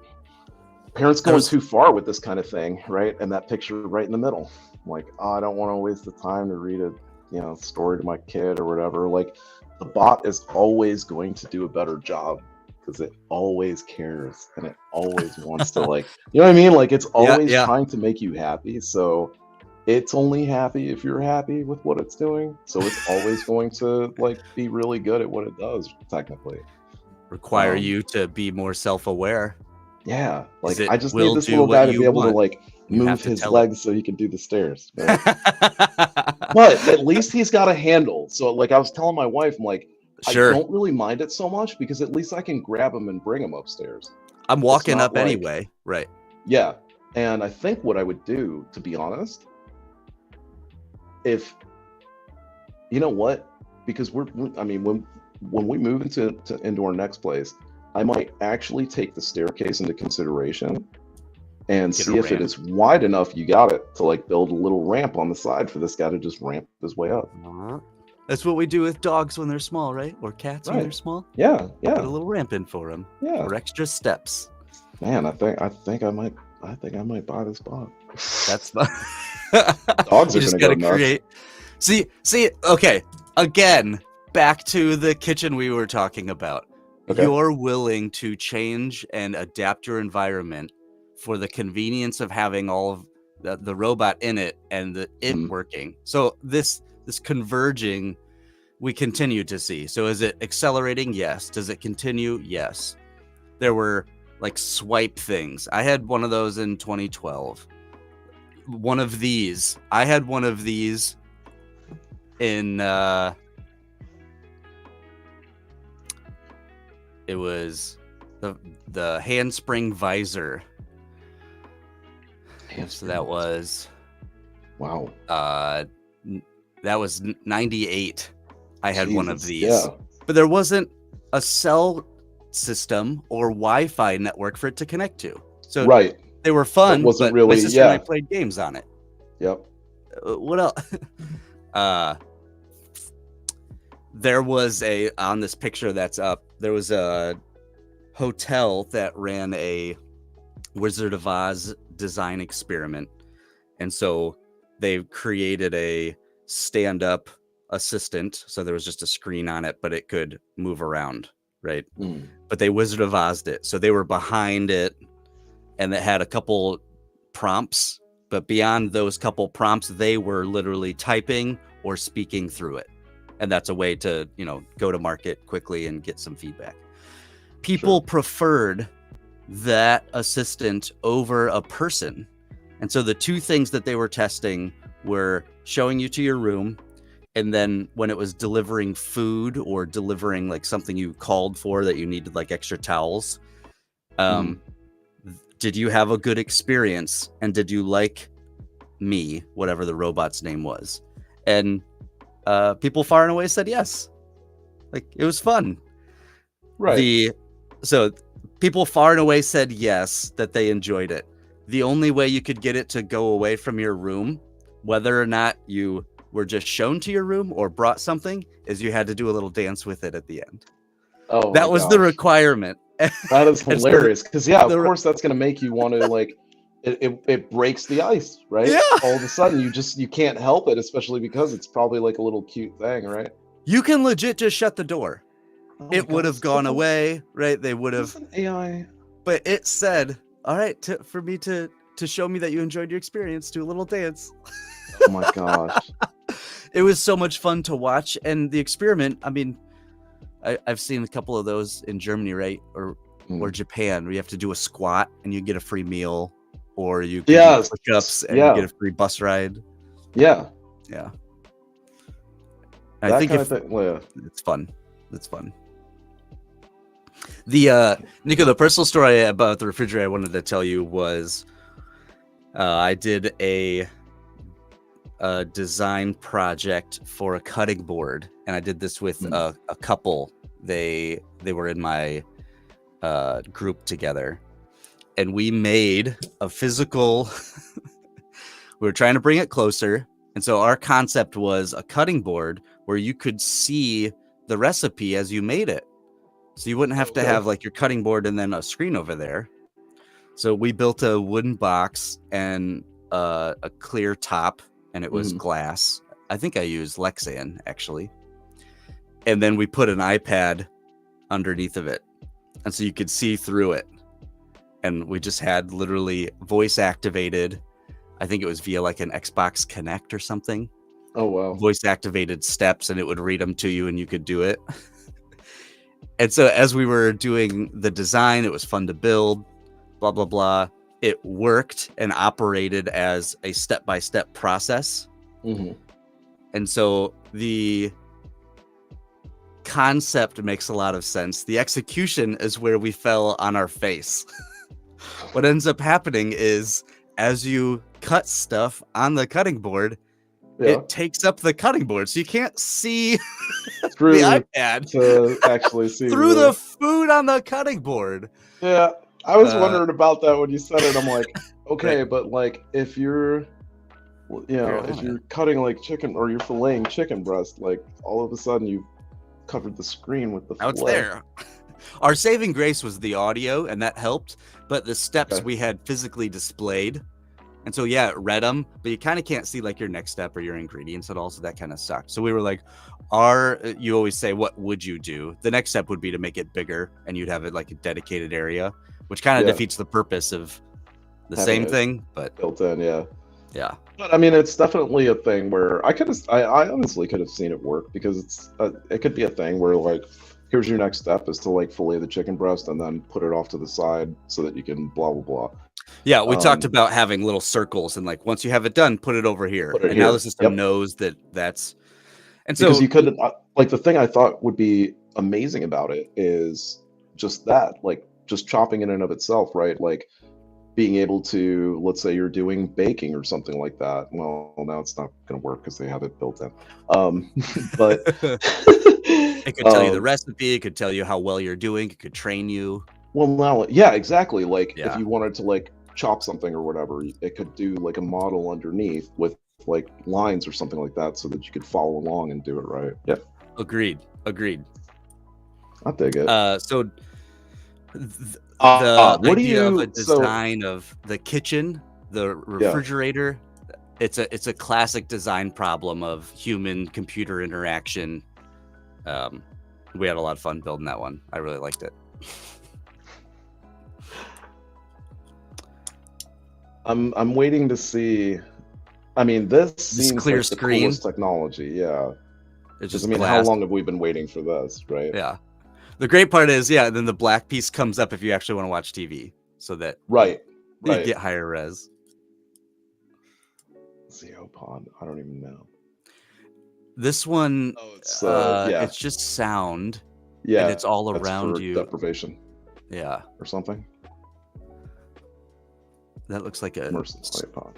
parents going too far with this kind of thing, right? And that picture right in the middle. I'm like, oh, I don't want to waste the time to read a story to my kid or whatever. Like the bot is always going to do a better job because it always cares and it always wants to like, you know what I mean? Like it's always trying to make you happy. So it's only happy if you're happy with what it's doing. So it's always going to like be really good at what it does, technically. Require you to be more self-aware. Yeah, like I just need this little guy to be able to like move his legs so he can do the stairs. Right? But at least he's got a handle. So like I was telling my wife, I'm like, sure. I don't really mind it so much because at least I can grab him and bring him upstairs. I'm walking up anyway, right? Yeah, and I think what I would do, to be honest, if you know what, because I mean, when we move into our next place, I might actually take the staircase into consideration and see if it is wide enough. You got it to like build a little ramp on the side for this guy to just ramp his way up. That's what we do with dogs when they're small, right? Or cats when they're small. Yeah. Put a little ramp in for them. Yeah. Or extra steps. Man, I think I might buy this bot. That's fun. Dogs are just gonna gotta go create. See. Okay. Again, back to the kitchen we were talking about. Okay. You're willing to change and adapt your environment for the convenience of having all of the robot in it and it working. So this converging, we continue to see. So is it accelerating? Yes. Does it continue? Yes. There were like swipe things. I had one of those in 2012. I had one of these in it was the handspring visor. So that was that was 98. I had one of these, but there wasn't a cell system or Wi-Fi network for it to connect to. So they were fun, but really, my sister and I played games on it. Yep. What else? There was on this picture that's up, there was a hotel that ran a Wizard of Oz design experiment. And so they created a stand-up assistant. So there was just a screen on it, but it could move around, right? But they Wizard of Oz'd it. So they were behind it and it had a couple prompts. But beyond those couple prompts, they were literally typing or speaking through it. And that's a way to, go to market quickly and get some feedback. People preferred that assistant over a person. And so the two things that they were testing were showing you to your room. And then when it was delivering food or delivering like something you called for that you needed like extra towels, did you have a good experience? And did you like me, whatever the robot's name was? And people far and away said yes. Like it was fun. Right. So people far and away said yes, that they enjoyed it. the only way you could get it to go away from your room, whether or not you were just shown to your room or brought something, is you had to do a little dance with it at the end. Oh, that was the requirement. That is hilarious. Because yeah, of course that's gonna make you want to like. It breaks the ice, right? Yeah. All of a sudden, you can't help it, especially because it's probably like a little cute thing, right? You can legit just shut the door. Oh it would have gone away, right? They would have. AI. But it said, "All right, for me to show me that you enjoyed your experience, do a little dance." Oh my gosh. It was so much fun to watch, and the experiment. I mean, I've seen a couple of those in Germany, right, or Japan, where you have to do a squat and you get a free meal. Or you can do push-ups and you get a free bus ride. Yeah. Yeah. I think it's fun. It's fun. The Nico, the personal story about the refrigerator I wanted to tell you was I did a design project for a cutting board, and I did this with a couple. They were in my group together. And we made a physical, we were trying to bring it closer. And so our concept was a cutting board where you could see the recipe as you made it. So you wouldn't have to have like your cutting board and then a screen over there. So we built a wooden box and a clear top, and it was glass. I think I used Lexan actually. And then we put an iPad underneath of it. And so you could see through it. And we just had literally voice activated. I think it was via like an Xbox Connect or something. Oh, wow. Voice activated steps, and it would read them to you and you could do it. And so as we were doing the design, it was fun to build, blah, blah, blah. It worked and operated as a step-by-step process. And so the concept makes a lot of sense. The execution is where we fell on our face. What ends up happening is as you cut stuff on the cutting board, it takes up the cutting board. So you can't see through the iPad to actually see through the food on the cutting board. Yeah. I was wondering about that when you said it. I'm like, okay, but like if you're if you're cutting like chicken or you're filleting chicken breast, like all of a sudden you've covered the screen with the fillet. Now it's there. Our saving grace was the audio, and that helped, but the steps we had physically displayed. And so, yeah, it read them, but you kind of can't see like your next step or your ingredients at all. So that kind of sucked. So we were like, you always say, what would you do? The next step would be to make it bigger, and you'd have it like a dedicated area, which kind of defeats the purpose of the same thing, but built in. Yeah. But I mean, it's definitely a thing where I honestly could have seen it work, because it could be a thing where like, here's your next step is to like fillet the chicken breast and then put it off to the side so that you can blah, blah, blah. Yeah. We talked about having little circles and like, once you have it done, put it over here. Now the system knows that's, and so because you couldn't like, the thing I thought would be amazing about it is just that, like just chopping in and of itself, right? Like being able to, let's say you're doing baking or something like that. Well, now it's not going to work because they have it built in. But it could tell you the recipe. It could tell you how well you're doing. It could train you. Well, now, yeah, exactly. Like if you wanted to like chop something or whatever, it could do like a model underneath with like lines or something like that, so that you could follow along and do it right. Yeah. Agreed. I dig it. So the idea of a design of the kitchen, the refrigerator, it's a classic design problem of human computer interaction. We had a lot of fun building that one. I really liked it. I'm waiting to see. I mean, this seems clear like screen. The coolest technology. Yeah. It's just how long have we been waiting for this, right? Yeah. The great part is, then the black piece comes up if you actually want to watch TV, so that you get higher res. Zeopod, I don't even know. This one, it's just sound. Yeah, and it's all around you. Deprivation. Yeah, or something. That looks like a immersive Zeopod.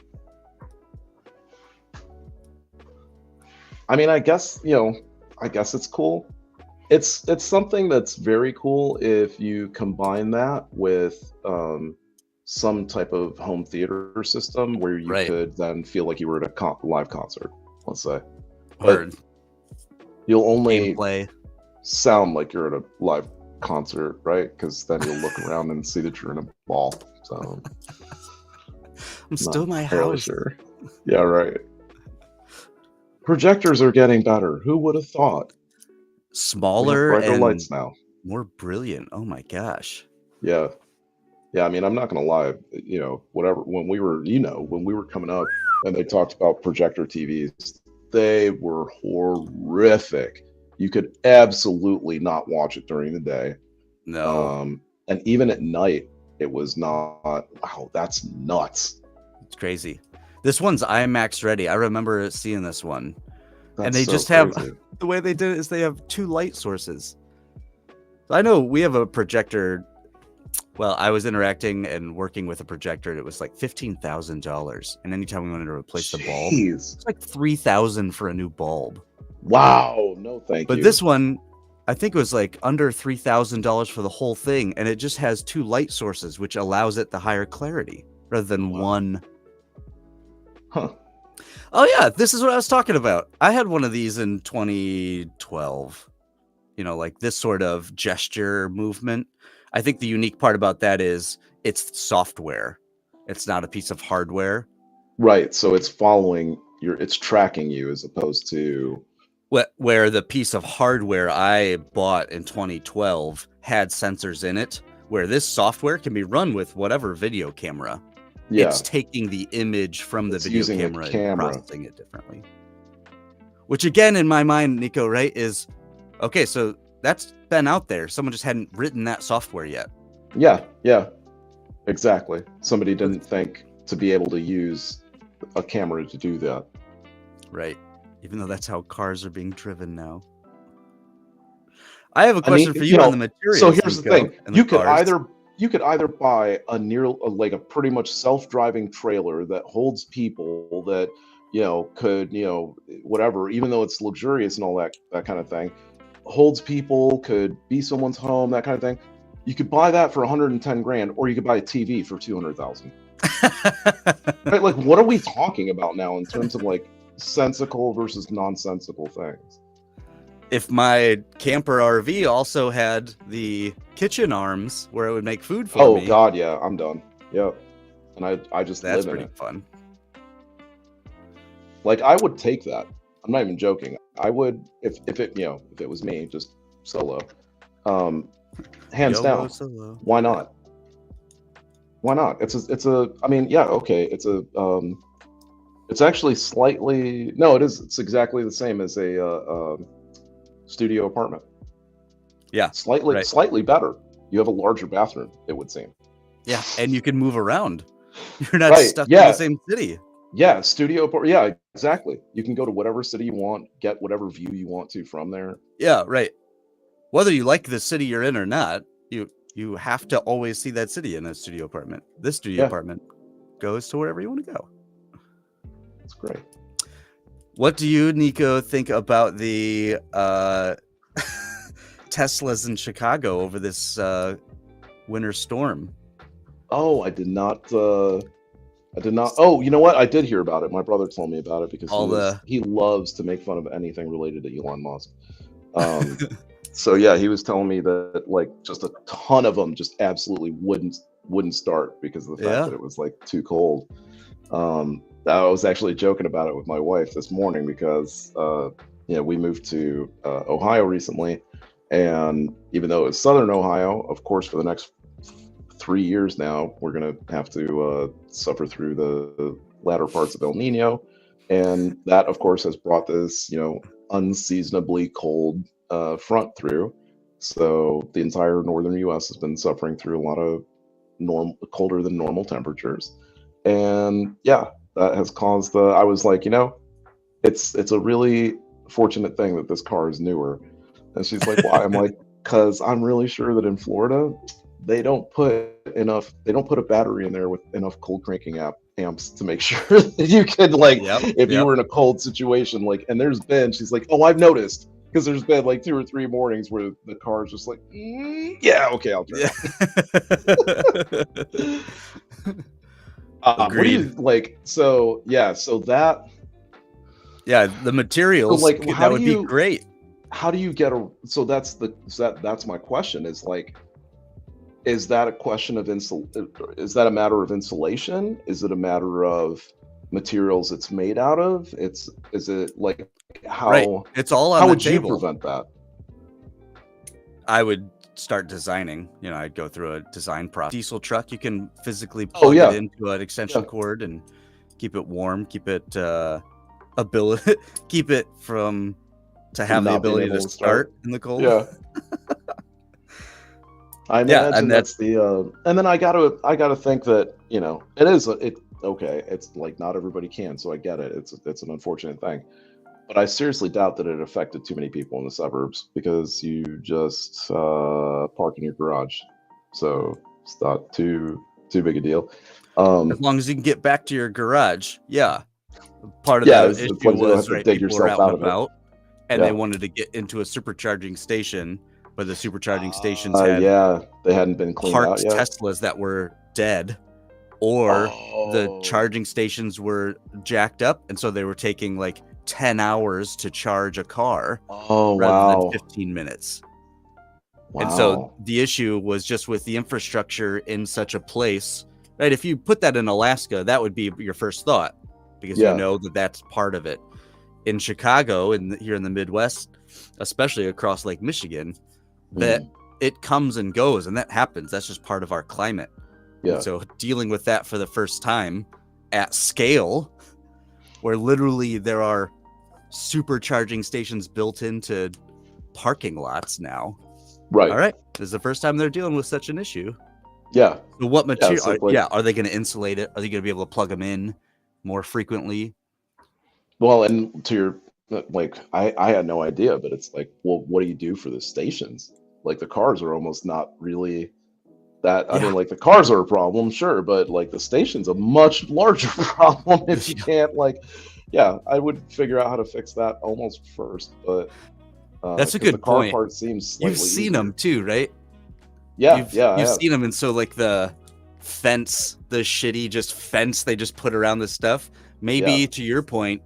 I mean, I guess it's cool. It's something that's very cool if you combine that with some type of home theater system where you could then feel like you were at a live concert, let's say. But you'll only sound like you're at a live concert, right? Because then you'll look around and see that you're in a ball. So I'm still in my house. Sure. Yeah, right. Projectors are getting better. Who would have thought? Smaller and lights now. More brilliant. Oh my gosh. Yeah. Yeah, I mean, I'm not gonna lie, you know, whatever, when we were coming up and they talked about projector TVs, they were horrific. You could absolutely not watch it during the day. No. And even at night, it was not. Wow, that's nuts. It's crazy. This one's IMAX ready. I remember seeing this one. And they so just crazy. have, the way they did it is they have 2 light sources. I know we have a projector. Well, I was interacting and working with a projector. And it was like $15,000. And anytime we wanted to replace the bulb, it's like $3,000 for a new bulb. Wow, no thank you. But this one, I think it was like under $3,000 for the whole thing. And it just has 2 light sources, which allows it the higher clarity rather than one. Huh. Oh, yeah, this is what I was talking about. I had one of these in 2012. You know, like this sort of gesture movement. I think the unique part about that is it's software. It's not a piece of hardware. Right. So it's following it's tracking you as opposed to where the piece of hardware I bought in 2012 had sensors in it, where this software can be run with whatever video camera. Yeah. It's taking the image from the video camera and processing it differently. Which again, in my mind, Nico, right, is okay, so that's been out there. Someone just hadn't written that software yet. Yeah, yeah. Exactly. Somebody didn't think to be able to use a camera to do that. Right. Even though that's how cars are being driven now. I have a question for you on the materials. So here's the thing. You could cars. either buy a pretty much self-driving trailer that holds people that, you know, could, you know, whatever, even though it's luxurious and all that kind of thing, holds people, could be someone's home, that kind of thing. You could buy that for 110 grand, or you could buy a TV for 200,000. Right? Like, what are we talking about now in terms of like sensical versus nonsensical things? If my camper RV also had the kitchen arms where it would make food for me. Oh God, yeah, I'm done. Yeah, and I just that's live in pretty it. Fun. Like, I would take that. I'm not even joking. I would if it was me, just solo. Hands down. Solo. Why not? Why not? I mean, yeah, okay. It's actually slightly, no, it's exactly the same as a studio apartment. Yeah. Slightly better. You have a larger bathroom, it would seem. Yeah, and you can move around. You're not stuck in the same city. Yeah, yeah, exactly. You can go to whatever city you want, get whatever view you want to from there. Yeah, right. Whether you like the city you're in or not, you have to always see that city in a studio apartment. This studio apartment goes to wherever you want to go. That's great. What do you, Nico, think about the Teslas in Chicago over this winter storm? Oh, I did not. Oh, you know what? I did hear about it. My brother told me about it because he loves to make fun of anything related to Elon Musk. So yeah, he was telling me that like just a ton of them just absolutely wouldn't start because of the fact that it was like too cold. I was actually joking about it with my wife this morning because we moved to Ohio recently, and even though it's Southern Ohio, of course, for the next 3 years now, we're gonna have to suffer through the latter parts of El Nino, and that, of course, has brought this unseasonably cold front through. So the entire northern U.S. has been suffering through a lot of colder than normal temperatures, and that has caused I was like, it's a really fortunate thing that this car is newer. And she's like, why? I'm like, because I'm really sure that in Florida they don't put a battery in there with enough cold cranking amps to make sure that you could you were in a cold situation, and she's like, oh, I've noticed, because there's been like 2 or 3 mornings where the car is just like, yeah, okay, I'll turn it. What do you like? So yeah, so that. Yeah, the materials. So, like, that would be great. How do you get a? So that's my question. Is like, is that a question of is that a matter of insulation? Is it a matter of materials it's made out of? Is it like how? Right. It's all on how the would table. you prevent that? I would start designing. You know, I'd go through a design process. Diesel truck, you can physically plug it into an extension cord and keep it warm, keep it keep it from to have the ability to start in the cold. Yeah. I imagine that's the and then I gotta think that, you know, okay, it's like not everybody can, so I get it. It's an unfortunate thing. But I seriously doubt that it affected too many people in the suburbs because you just park in your garage. So it's not too big a deal. As long as you can get back to your garage, yeah. Part of the issue was people were out and about, and they wanted to get into a supercharging station, but the supercharging stations had they hadn't been cleaned out yet. Teslas that were dead, or the charging stations were jacked up, and so they were taking like 10 hours to charge a car rather than 15 minutes. Wow. And so the issue was just with the infrastructure in such a place, right? If you put that in Alaska, that would be your first thought because you know that that's part of it. In Chicago and here in the Midwest, especially across Lake Michigan, that it comes and goes, and that happens. That's just part of our climate. Yeah. And so dealing with that for the first time at scale, where literally there are supercharging stations built into parking lots now. Right. All right. This is the first time they're dealing with such an issue. Yeah. So what material? Are they going to insulate it? Are they going to be able to plug them in more frequently? Well, and to your like, I had no idea, but it's like, well, what do you do for the stations? Like the cars are almost not really that. I mean, like the cars are a problem, sure, but like the station's a much larger problem if you can't I would figure out how to fix that almost first, but that's a good point. Part seems you've seen easier. them too, right? You've seen them, and so like the fence, the shitty just fence they just put around this stuff. Maybe to your point,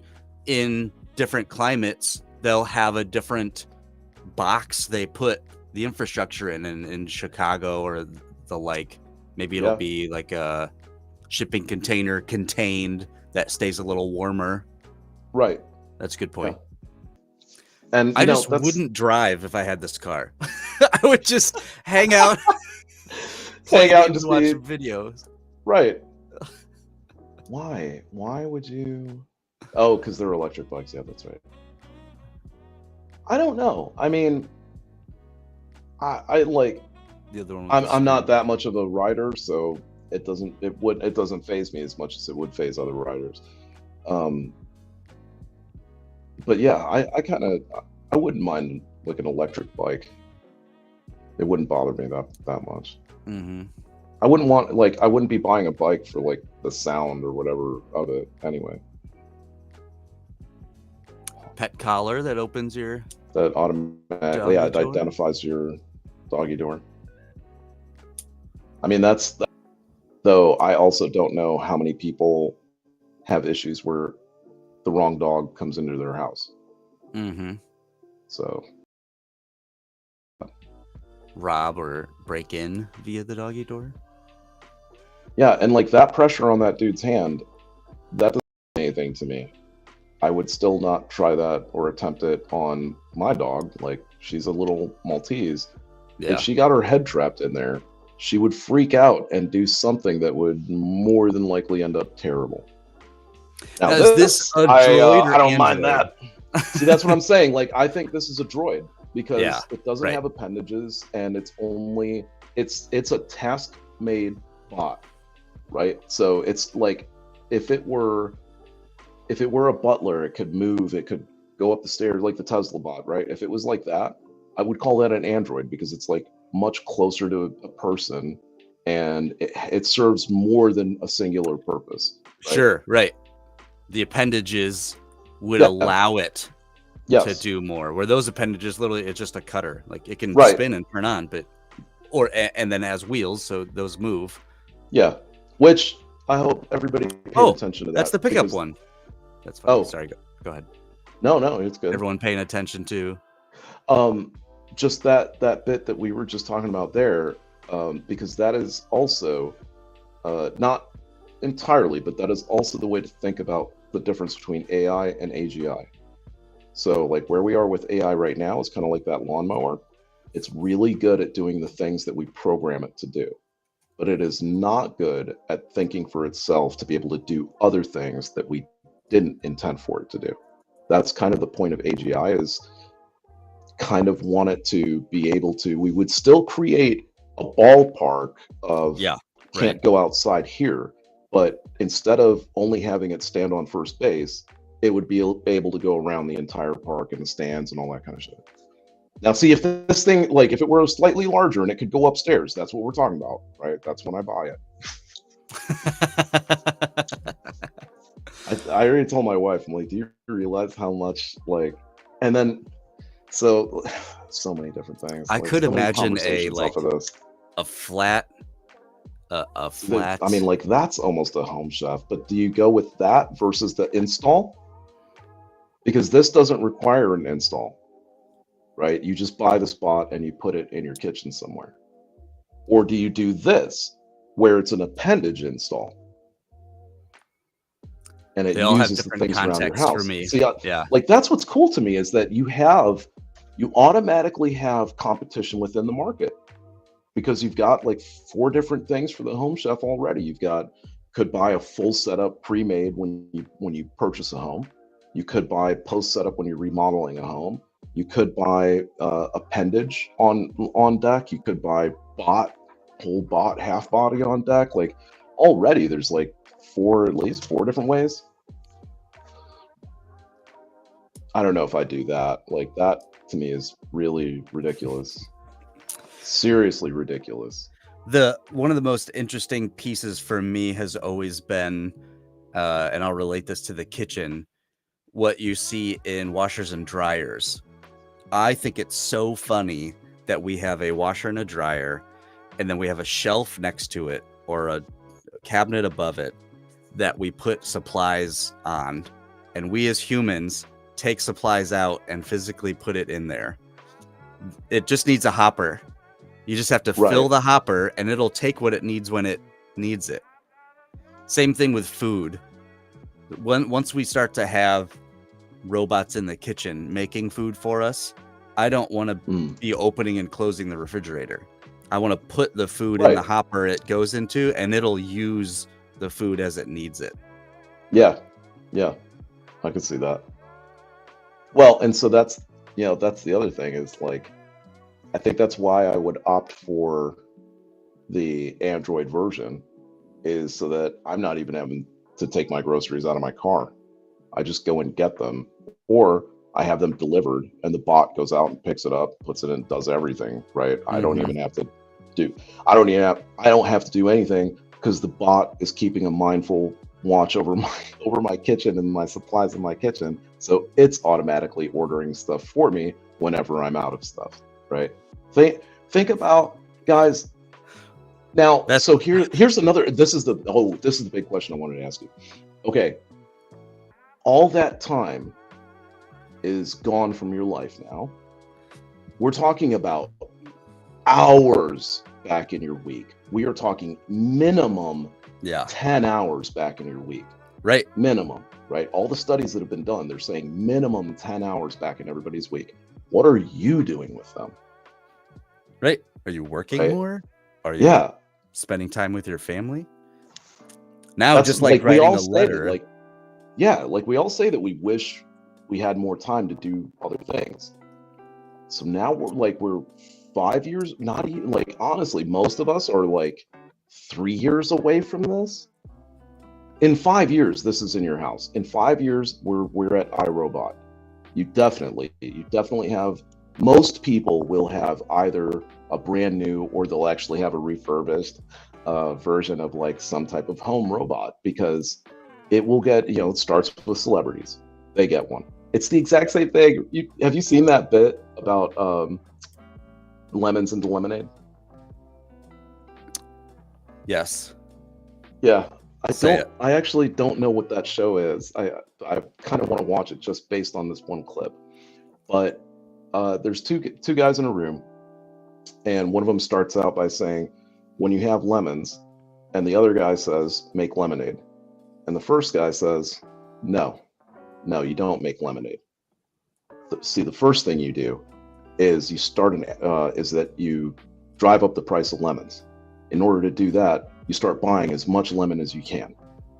in different climates, they'll have a different box they put the infrastructure in Chicago or the like. Maybe it'll be like a shipping container contained that stays a little warmer. Right. That's a good point. Yeah. And I just wouldn't drive if I had this car. I would just hang out, and just watch videos. Right. Why? Why would you? Oh, because they're electric bikes. Yeah, that's right. I don't know. I mean, I like. The other one. I'm not that much of a rider, so it doesn't faze me as much as it would faze other riders. But yeah, I wouldn't mind like an electric bike. It wouldn't bother me that much. Mm-hmm. I wouldn't be buying a bike for like the sound or whatever of it anyway. Pet collar that opens your that automatically it identifies your doggy door. I mean though I also don't know how many people have issues where the wrong dog comes into their house. Mm-hmm. So rob or break in via the doggy door. Yeah, and like that pressure on that dude's hand, that doesn't do anything to me. I would still not try that or attempt it on my dog. Like she's a little Maltese. Yeah. If she got her head trapped in there, she would freak out and do something that would more than likely end up terrible. Now, is this a droid or I don't Android? mind that. See, that's what I'm saying. Like, I think this is a droid because it doesn't have appendages, and it's a task-made bot, right? So it's like if it were a butler, it could move, it could go up the stairs like the Tesla bot, right? If it was like that, I would call that an android because it's like much closer to a person, and it serves more than a singular purpose. Right? Sure, right. The appendages would allow it to do more. Where those appendages, literally, it's just a cutter. Like it can spin and turn on, and then has wheels, so those move. Yeah. which I hope everybody paid attention to that. That's the pickup one. That's fine. Sorry, go ahead. No, it's good. Everyone paying attention to. Just that bit that we were just talking about there, because that is also not entirely, but that is also the way to think about the difference between AI and AGI. So like where we are with AI right now is kind of like that lawnmower. It's really good at doing the things that we program it to do, but it is not good at thinking for itself to be able to do other things that we didn't intend for it to do. That's kind of the point of AGI, is kind of want it to be able to, we would still create a ballpark of can't go outside here, but instead of only having it stand on first base, it would be able to go around the entire park and the stands and all that kind of shit. Now, see, if this thing, like if it were slightly larger and it could go upstairs, that's what we're talking about, right? That's when I buy it. I already told my wife, I'm like, do you realize how much, like, and then, so many different things. I like, could so many imagine a flat. I mean, like that's almost a home chef, but do you go with that versus the install? Because this doesn't require an install, right? You just buy the spot and you put it in your kitchen somewhere. Or do you do this, where it's an appendage install? And it uses the things around your house. For me. See, like that's what's cool to me, is that you automatically have competition within the market, because you've got like 4 different things for the home chef already. You've got, could buy a full setup pre-made when you purchase a home. You could buy post setup when you're remodeling a home. You could buy appendage on deck. You could buy whole bot, half body on deck. Like already there's like at least 4 different ways. I don't know if I do that. Like that to me is really ridiculous. Seriously ridiculous. One of the most interesting pieces for me has always been, and I'll relate this to the kitchen, what you see in washers and dryers. I think it's so funny that we have a washer and a dryer, and then we have a shelf next to it or a cabinet above it that we put supplies on, and we as humans take supplies out and physically put it in there. It just needs a hopper. You just have to fill the hopper and it'll take what it needs when it needs it. Same thing with food. Once we start to have robots in the kitchen making food for us, I don't want to be opening and closing the refrigerator. I want to put the food in the hopper it goes into, and it'll use the food as it needs it. Yeah. I can see that. Well, and so that's the other thing is like, I think that's why I would opt for the Android version, is so that I'm not even having to take my groceries out of my car. I just go and get them, or I have them delivered and the bot goes out and picks it up, puts it in, does everything, right? I don't even have to I don't have to do anything, because the bot is keeping a mindful watch over my kitchen and my supplies in my kitchen. So it's automatically ordering stuff for me whenever I'm out of stuff, right? Think about, guys. Now, so here's another. This is the big question I wanted to ask you. Okay, all that time is gone from your life now. We're talking about hours back in your week. We are talking minimum 10 hours back in your week. Right. Minimum, right? All the studies that have been done, they're saying minimum 10 hours back in everybody's week. What are you doing with them? Right. Are you working more? Are you spending time with your family? Now, that's just like writing a letter. Like we all say that we wish we had more time to do other things. So now we're 5 years, not even, like, honestly, most of us are like 3 years away from this. In 5 years, this is in your house. In 5 years, we're at iRobot. You definitely have, most people will have either a brand new, or they'll actually have a refurbished version of like some type of home robot, because it will get, it starts with celebrities. They get one. It's the exact same thing. Have you seen that bit about lemons into lemonade? Yes. Yeah, I actually don't know what that show is. I kind of want to watch it just based on this one clip. But there's two guys in a room, and one of them starts out by saying, "When you have lemons," and the other guy says, "Make lemonade." And the first guy says, "No, you don't make lemonade. See, the first thing you do is you drive up the price of lemons. In order to do that, you start buying as much lemon as you can.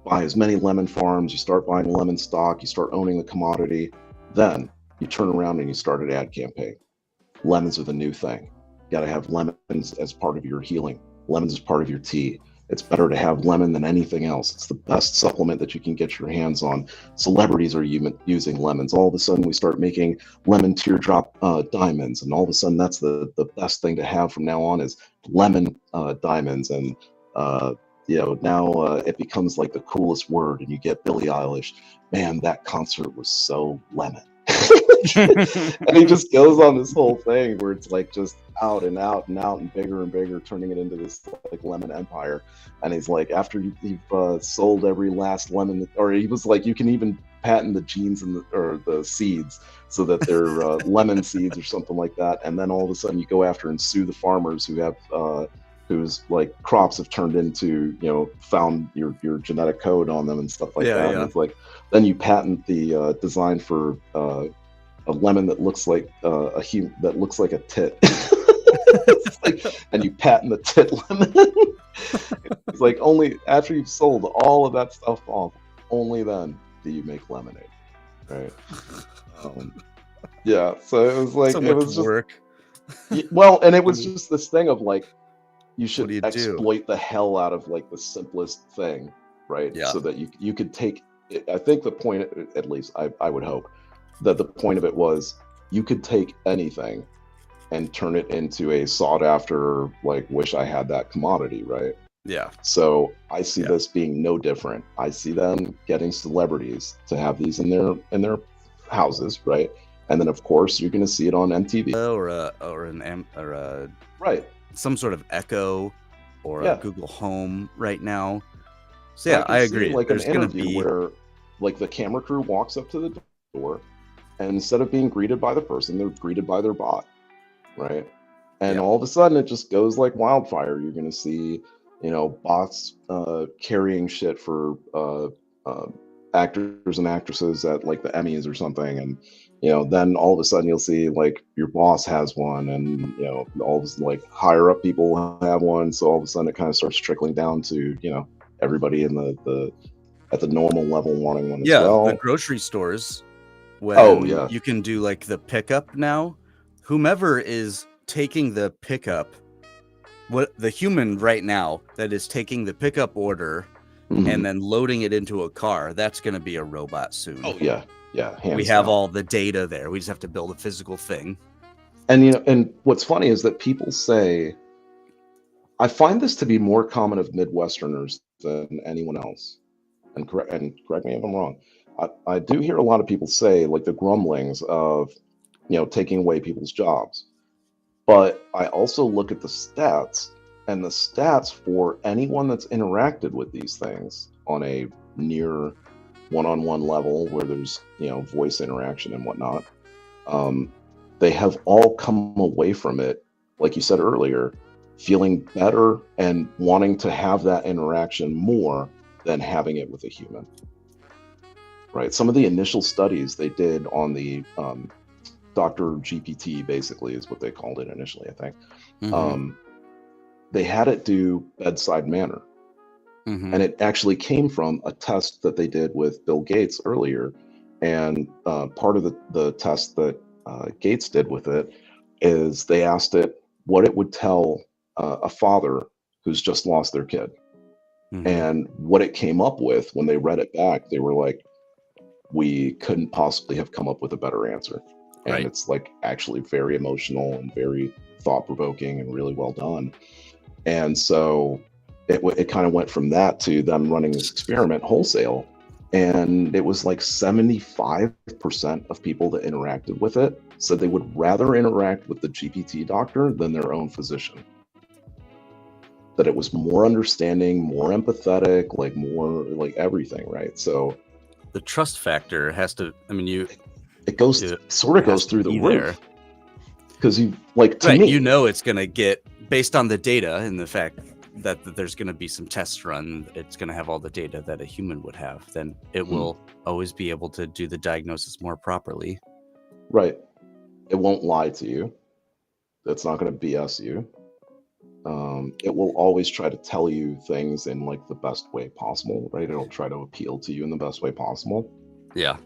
Buy as many lemon farms, you start buying lemon stock, you start owning the commodity. Then you turn around and you start an ad campaign. Lemons are the new thing. You got to have lemons as part of your healing. Lemons as part of your tea. It's better to have lemon than anything else. It's the best supplement that you can get your hands on. Celebrities are using lemons. All of a sudden, we start making lemon teardrop diamonds, and all of a sudden, that's the best thing to have from now on is lemon diamonds. And now it becomes like the coolest word, and you get Billie Eilish. Man, that concert was so lemon. And he just goes on this whole thing where it's like just out and out and out and bigger, turning it into this like lemon empire. And he's like, after you've sold every last lemon, or he was like, you can even patent the genes or the seeds so that they're lemon seeds or something like that. And then all of a sudden you go after and sue the farmers who have whose like crops have turned into, found your genetic code on them and stuff like that. And it's like, then you patent the design for a lemon that looks like that looks like a tit. And you patent the tit lemon. It's like only after you've sold all of that stuff off, only then do you make lemonade, right? So it was like so it was just work. Well, and it was just this thing of like you should exploit the hell out of like the simplest thing, right? So that you could take. I think the point, at least I would hope, that the point of it was you could take anything and turn it into a sought after, like, wish I had that commodity, right? Yeah. So I see this being no different. I see them getting celebrities to have these in their houses, right? And then of course you're going to see it on MTV or right, some sort of Echo or a Google Home right now. So I agree. Like there's an interview where like the camera crew walks up to the door, and instead of being greeted by the person, they're greeted by their bot, right? And all of a sudden it just goes like wildfire. You're going to see, bots carrying shit for actors and actresses at like the Emmys or something. And, then all of a sudden you'll see like your boss has one, and, all of a like higher up people have one. So all of a sudden it kind of starts trickling down to, everybody in at the normal level wanting one as well. The grocery stores, when you can do like the pickup now, whomever is taking the pickup, what the human right now that is taking the pickup order and then loading it into a car, that's going to be a robot soon. Oh yeah. We have all the data there. We just have to build a physical thing. And and what's funny is that people say, I find this to be more common of Midwesterners than anyone else. And correct me if I'm wrong. I do hear a lot of people say like the grumblings of, taking away people's jobs. But I also look at the stats, and the stats for anyone that's interacted with these things on a near one-on-one level where there's, voice interaction and whatnot, they have all come away from it, like you said earlier, feeling better and wanting to have that interaction more than having it with a human. Right. Some of the initial studies they did on the Dr. GPT, basically, is what they called it initially, I think. They had it do bedside manner. And it actually came from a test that they did with Bill Gates earlier. And part of the test that Gates did with it is they asked it what it would tell a father who's just lost their kid. And what it came up with when they read it back, they were like, we couldn't possibly have come up with a better answer. And it's like actually very emotional and very thought-provoking and really well done. And so it kind of went from that to them running this experiment wholesale. And it was like 75% of people that interacted with it said they would rather interact with the GPT doctor than their own physician. that it was more understanding, more empathetic, like more like everything, right? So the trust factor has to, I mean, it goes sort of goes through the roof. Because you like to me, you know, it's going to get based on the data and the fact that there's going to be some tests run. It's going to have all the data that a human would have. Then it will always be able to do the diagnosis more properly. Right. It won't lie to you. It's not going to BS you. It will always try to tell you things in like the best way possible, right? It'll try to appeal to you in the best way possible. Yeah.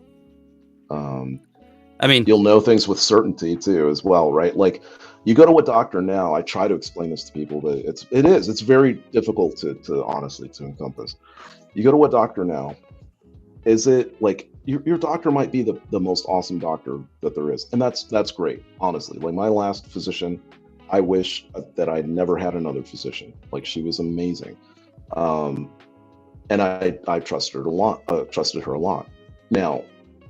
I mean, you'll know things with certainty too, as well, right? Like, you go to a doctor now. I try to explain this to people, but it's very difficult to honestly to encompass. You go to a doctor now. Is it like your doctor might be the most awesome doctor that there is, and that's great, honestly. Like my last physician, I wish that I'd never had another physician. Like she was amazing, and I trusted her a lot. Now,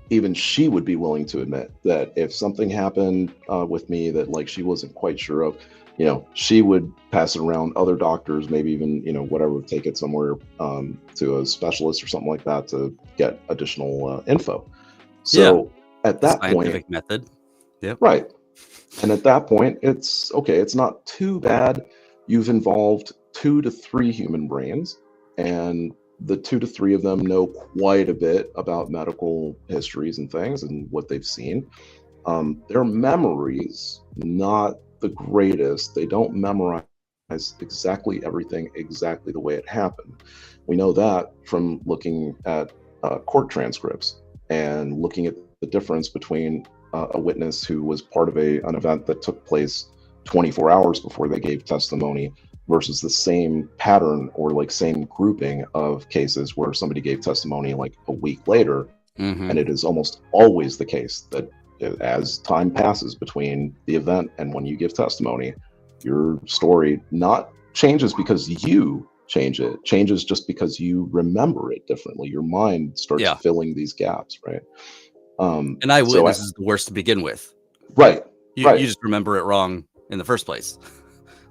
even she would be willing to admit that if something happened with me that like she wasn't quite sure of, you know, she would pass it around other doctors, maybe even, you know, whatever, take it somewhere to a specialist or something like that to get additional info. So at that scientific method. Yep. Right. And at that point, it's okay. It's not too bad. You've involved 2 to 3 human brains, and the 2 to 3 of them know quite a bit about medical histories and things and what they've seen. Their memories, not the greatest. They don't memorize exactly everything exactly the way it happened. We know that from looking at court transcripts and looking at the difference between a witness who was part of an event that took place 24 hours before they gave testimony versus the same pattern or like same grouping of cases where somebody gave testimony like a week later. And it is almost always the case that as time passes between the event and when you give testimony, your story not changes because you change it, changes just because you remember it differently. Your mind starts filling these gaps, right? An eyewitness is the worst to begin with. Right. You just remember it wrong in the first place.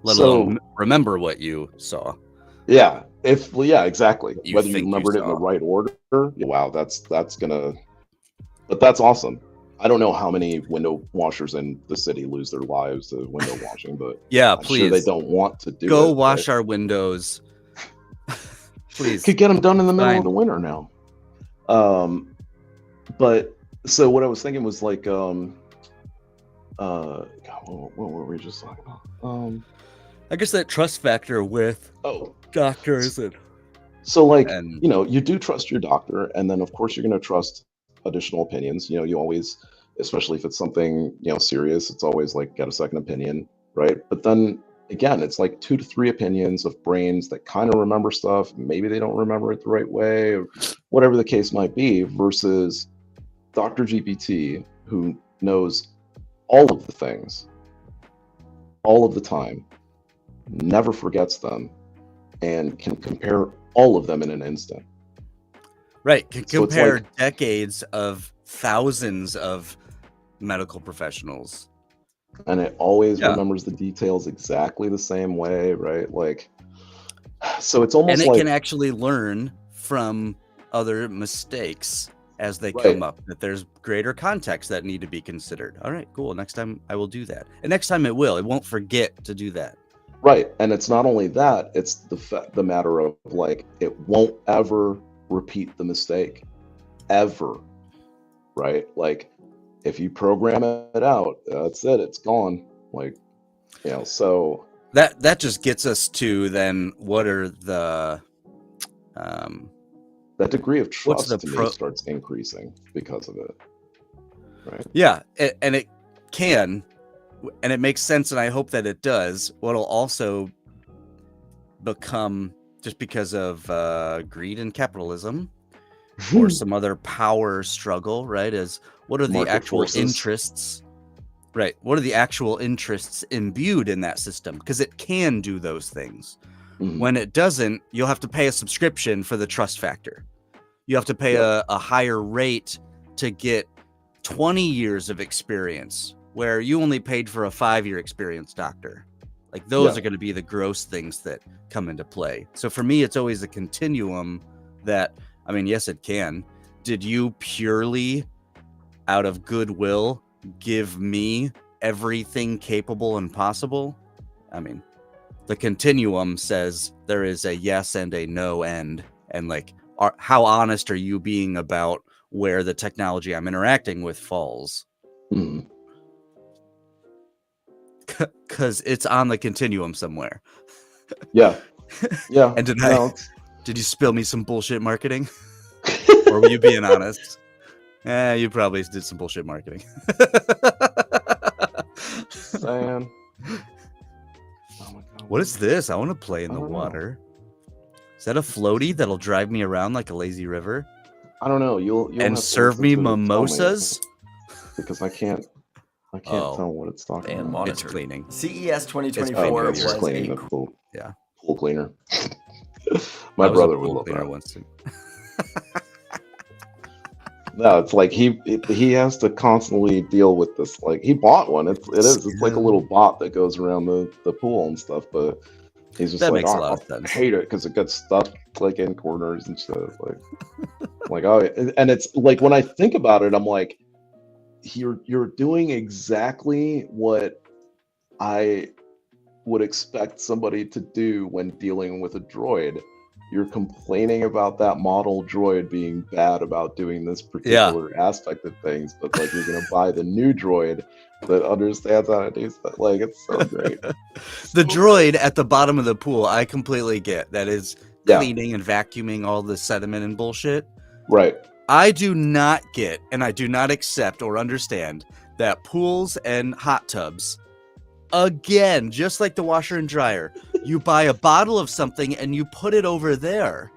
Let alone remember what you saw. Yeah, exactly. Whether you remembered it in the right order, wow, that's gonna. But that's awesome. I don't know how many window washers in the city lose their lives to window washing, but I'm please, sure they don't want to do it. Go wash our windows, please. Could get them done in the middle of the winter now. But so what I was thinking was like, God, what were we just talking about? I guess that trust factor with doctors and you know, you do trust your doctor, and then of course you're going to trust additional opinions. You know, you always, especially if it's something, you know, serious, it's always like get a second opinion, right? But then again, it's like 2 to 3 opinions of brains that kind of remember stuff. Maybe they don't remember it the right way, or whatever the case might be, versus Dr. GPT, who knows all of the things, all of the time, never forgets them, and can compare all of them in an instant. Right. Can compare decades of thousands of medical professionals. And it always remembers the details exactly the same way, right? Like, so it's almost like... And it can actually learn from other mistakes as they come up, that there's greater context that need to be considered. All right, cool. Next time I will do that. And next time it won't forget to do that. Right. And it's not only that, it's the matter of like, it won't ever repeat the mistake ever. Right. Like if you program it out, that's it. It's gone. Like, you know, so that just gets us to then what are the, that degree of trust to me starts increasing because of it. Right. Yeah. And it can, and it makes sense. And I hope that it does. What'll also become, just because of greed and capitalism or some other power struggle, right? Is what are the actual interests? Right. What are the actual interests imbued in that system? Because it can do those things. When it doesn't, you'll have to pay a subscription for the trust factor. You have to pay a higher rate to get 20 years of experience, where you only paid for a 5-year experience doctor. Like those are going to be the gross things that come into play. So for me, it's always a continuum that, I mean, yes, it can. Did you purely out of goodwill give me everything capable and possible? I mean, the continuum says there is a yes and a no end. And like, how honest are you being about where the technology I'm interacting with falls? Because it's on the continuum somewhere. Yeah. And did you spill me some bullshit marketing? Or were you being honest? You probably did some bullshit marketing. Saying. Oh my God, what is this? I want to play in the water. Is that a floaty that'll drive me around like a lazy river? I don't know. You'll and serve me mimosas? Because I can't tell what it's talking about. It's cleaning. CES 2024 was cleaning the pool. Yeah. Pool cleaner. My brother would love that. Once. No, it's like he has to constantly deal with this. Like he bought one. It's like a little bot that goes around the pool and stuff. But he's just like, I hate it because it gets stuck like in corners and stuff. Like and it's like when I think about it, I'm like, you're doing exactly what I would expect somebody to do when dealing with a droid. You're complaining about that model droid being bad about doing this particular aspect of things, but like you're gonna buy the new droid that understands how to do stuff. Like it's so great. The droid at the bottom of the pool, I completely get. That is cleaning and vacuuming all the sediment and bullshit. Right. I do not get, and I do not accept or understand that pools and hot tubs, again, just like the washer and dryer, you buy a bottle of something and you put it over there.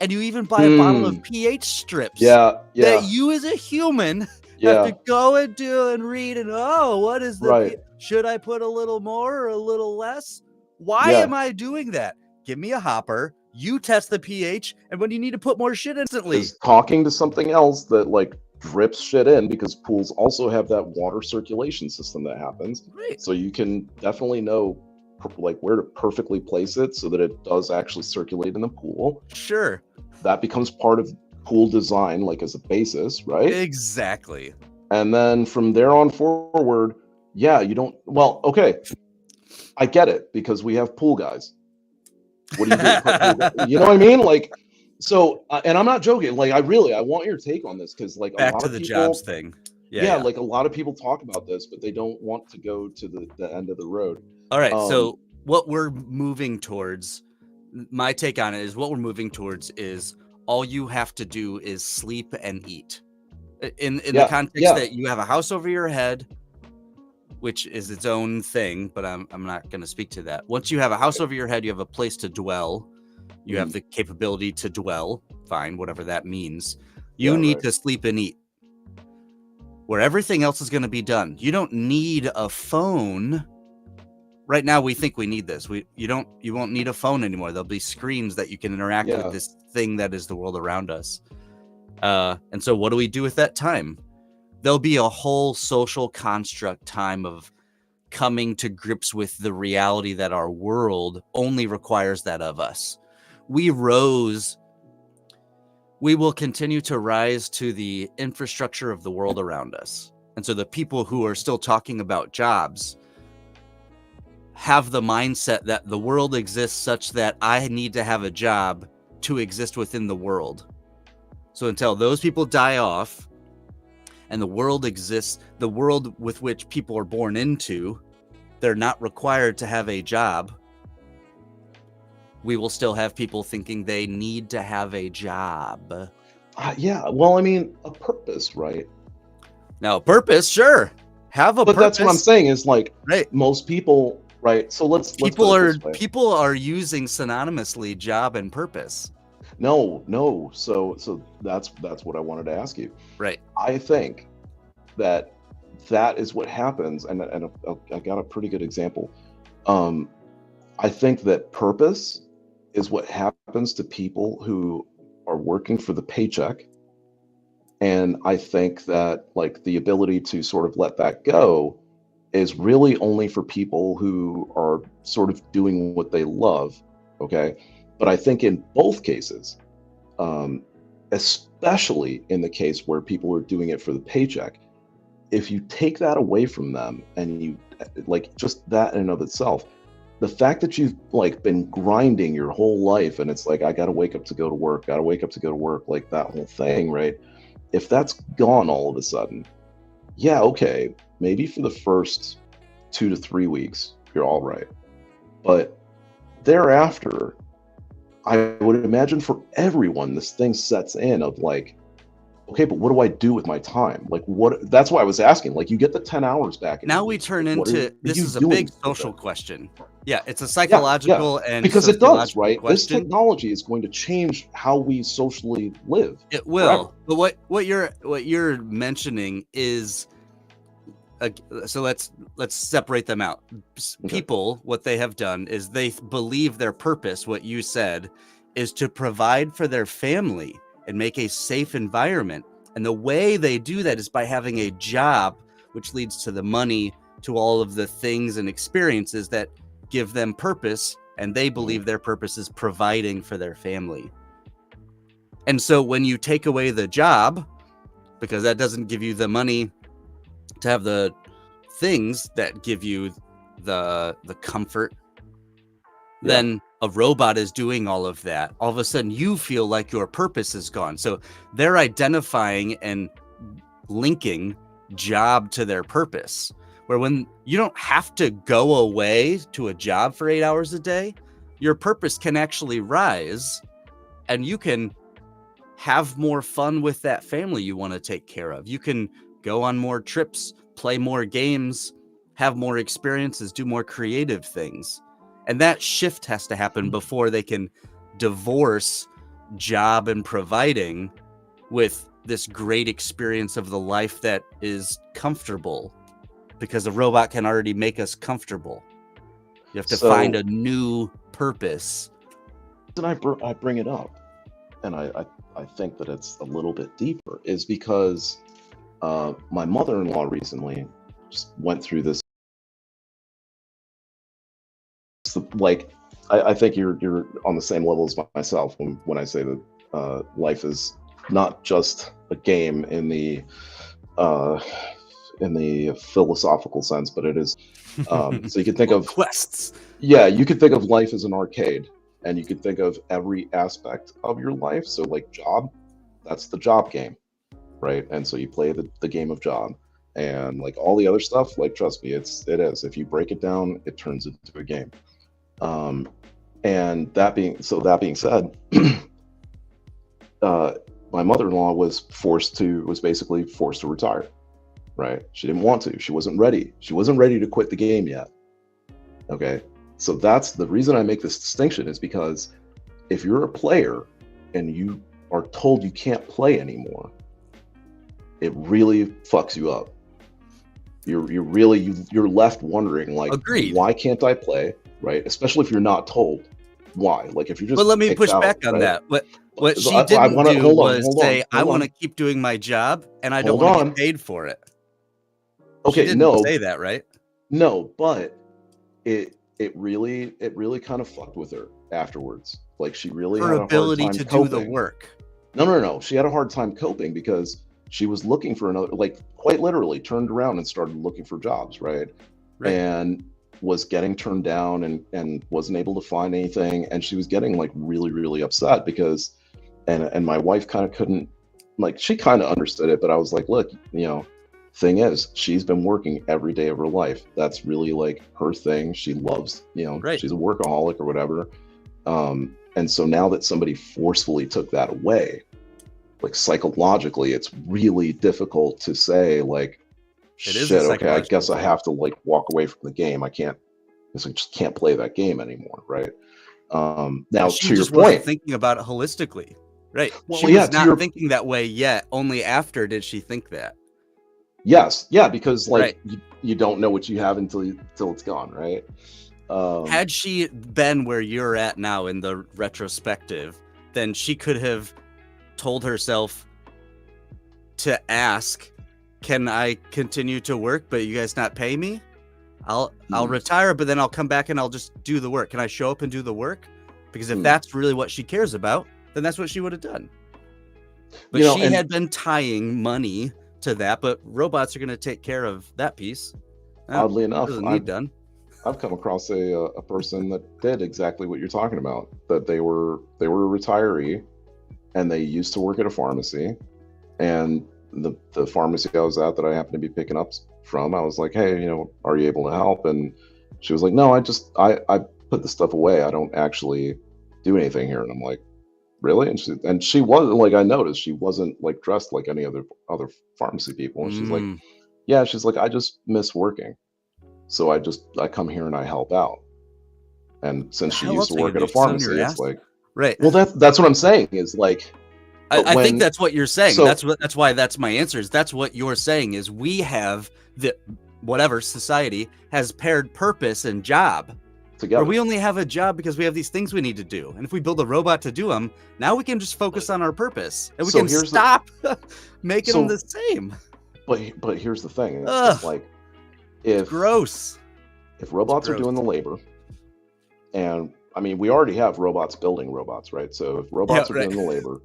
And you even buy a bottle of pH strips that you as a human have to go and do and read and, what is the should I put a little more or a little less? Why am I doing that? Give me a hopper. You test the pH, and when you need to put more shit instantly. Talking to something else that like drips shit in, because pools also have that water circulation system that happens. Right. So you can definitely know like where to perfectly place it so that it does actually circulate in the pool. Sure. That becomes part of pool design, like as a basis, right? Exactly. And then from there on forward, you don't. Well, okay, I get it because we have pool guys. What do you do? You know what I mean? Like, so, and I'm not joking. Like, I want your take on this because, like, back to the jobs thing. Like a lot of people talk about this, but they don't want to go to the end of the road. All right. So what we're moving towards, my take on it is what we're moving towards is all you have to do is sleep and eat. In the context that you have a house over your head, which is its own thing, but I'm not going to speak to that. Once you have a house over your head, you have a place to dwell. You have the capability to dwell. Fine, whatever that means. You need to sleep and eat. Where everything else is going to be done. You don't need a phone. Right now, we think we need this. You won't need a phone anymore. There'll be screens that you can interact with this thing that is the world around us. And so what do we do with that time? There'll be a whole social construct time of coming to grips with the reality that our world only requires that of us. We will continue to rise to the infrastructure of the world around us. And so the people who are still talking about jobs have the mindset that the world exists such that I need to have a job to exist within the world. So until those people die off, and the world exists, the world with which people are born into, they're not required to have a job. We will still have people thinking they need to have a job. Well, I mean, a purpose, right? Now, a purpose, sure. Have a purpose. But that's what I'm saying is like most people, right? So let's people are using synonymously job and purpose. No. So that's what I wanted to ask you. Right. I think that is what happens, and I got a pretty good example. I think that purpose is what happens to people who are working for the paycheck, and I think that like the ability to sort of let that go is really only for people who are sort of doing what they love. Okay. But I think in both cases, especially in the case where people are doing it for the paycheck, if you take that away from them and you like just that in and of itself, the fact that you've like been grinding your whole life and it's like, I got to wake up to go to work, like that whole thing, right? If that's gone all of a sudden, yeah, okay, maybe for the first 2 to 3 weeks, you're all right. But thereafter, I would imagine for everyone, this thing sets in of like, okay, but what do I do with my time? Like, what? That's why I was asking. Like, you get the 10 hours back. Now we turn into this is a big social question. Yeah, it's a psychological and because it does, right? Question. This technology is going to change how we socially live. It will. Forever. But what you're mentioning is, so let's separate them out. People, what they have done is they believe their purpose. What you said is to provide for their family and make a safe environment. And the way they do that is by having a job, which leads to the money, to all of the things and experiences that give them purpose. And they believe their purpose is providing for their family. And so when you take away the job, because that doesn't give you the money to have the things that give you the comfort, then a robot is doing all of that. All of a sudden you feel like your purpose is gone. So they're identifying and linking job to their purpose, where when you don't have to go away to a job for 8 hours a day, your purpose can actually rise and you can have more fun with that family you want to take care of. You can go on more trips, play more games, have more experiences, do more creative things. And that shift has to happen before they can divorce job and providing with this great experience of the life that is comfortable, because a robot can already make us comfortable. You have to find a new purpose. And I bring it up, and I think that it's a little bit deeper, is because my mother-in-law recently just went through this. Like, I think you're on the same level as myself when I say that life is not just a game in the philosophical sense, but it is. So you can think of quests. Yeah, you could think of life as an arcade, and you could think of every aspect of your life. So like job, that's the job game, right? And so you play the game of job, and like all the other stuff, like trust me, it is. If you break it down, it turns into a game. And that being said, my mother-in-law was basically forced to retire, right? She didn't want to. She wasn't ready. She wasn't ready to quit the game yet. Okay. So that's the reason I make this distinction, is because if you're a player and you are told you can't play anymore, it really fucks you up. You're left wondering, like, agreed, why can't I play? Right? Especially if you're not told why. Like if you're just. But let me push back on that. What she didn't do was say, I want to keep doing my job and I don't want to get paid for it. Okay, she didn't say that, right? No, but it really kind of fucked with her afterwards. Like she really had a hard time to coping. Do the work. No. She had a hard time coping because she was looking for another, like quite literally turned around and started looking for jobs, right? And was getting turned down and wasn't able to find anything, and she was getting like really upset because and my wife kind of couldn't, like, she kind of understood it, but I was like, look, thing is, she's been working every day of her life. That's really like her thing. She loves, she's a workaholic or whatever. And so now that somebody forcefully took that away, like psychologically, it's really difficult to say like, shit, okay, I guess I have to like walk away from the game. I just can't play that game anymore, right? Now she to just your point, wasn't thinking about it holistically, right? Well, she was not thinking that way yet. Only after did she think that. Yes, yeah, because like you don't know what you have until it's gone, right? Had she been where you're at now in the retrospective, then she could have told herself to ask, can I continue to work, but you guys not pay me? I'll retire, but then I'll come back and I'll just do the work. Can I show up and do the work? Because if that's really what she cares about, then that's what she would have done. But she had been tying money to that, but robots are going to take care of that piece. Oddly enough, I've come across a person that did exactly what you're talking about. That they were a retiree, and they used to work at a pharmacy, and the pharmacy I was at that I happened to be picking up from, I was like, hey, you know, are you able to help? And she was like, no, I put the stuff away. I don't actually do anything here. And I'm like, really? And she wasn't, like, I noticed she wasn't like dressed like any other pharmacy people. And she's like, yeah, she's like, I just miss working. So I come here and I help out. And since she used to work at a pharmacy, it's like, right. Well, that's what I'm saying is like, I think that's what you're saying. So, that's why that's my answer is that's what you're saying is we have whatever society has paired purpose and job together. Or we only have a job because we have these things we need to do. And if we build a robot to do them, now we can just focus on our purpose and we can stop making them the same. But here's the thing. It's like, if robots are doing the labor, and I mean, we already have robots building robots, right? So if robots are doing the labor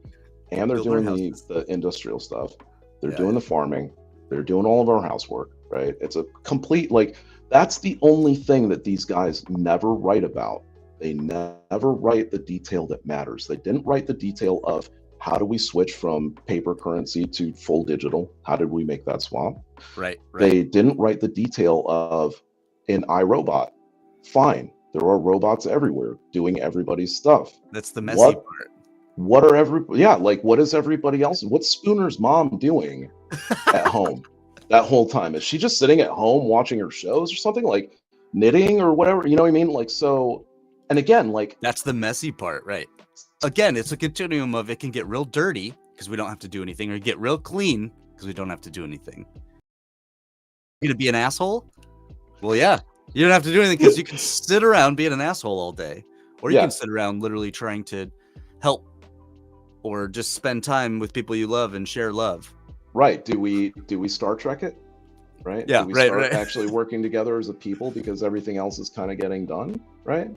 and they're doing the industrial stuff, they're doing the farming, they're doing all of our housework, right? It's a complete, like, that's the only thing that these guys never write about. They never write the detail that matters. They didn't write the detail of how do we switch from paper currency to full digital? How did we make that swap? Right. They didn't write the detail of in iRobot. Fine, there are robots everywhere doing everybody's stuff. That's the messy part. What is everybody else? What's Spooner's mom doing at home that whole time? Is she just sitting at home watching her shows or something, like knitting or whatever? You know what I mean? Like, so, and again, like, that's the messy part, right? Again, it's a continuum of it can get real dirty because we don't have to do anything, or get real clean because we don't have to do anything. You gonna be an asshole? Well, yeah, you don't have to do anything because you can sit around being an asshole all day, or you can sit around literally trying to help or just spend time with people you love and share love. Right. Do we Star Trek it? Right. Yeah. Do we start actually working together as a people because everything else is kind of getting done, right?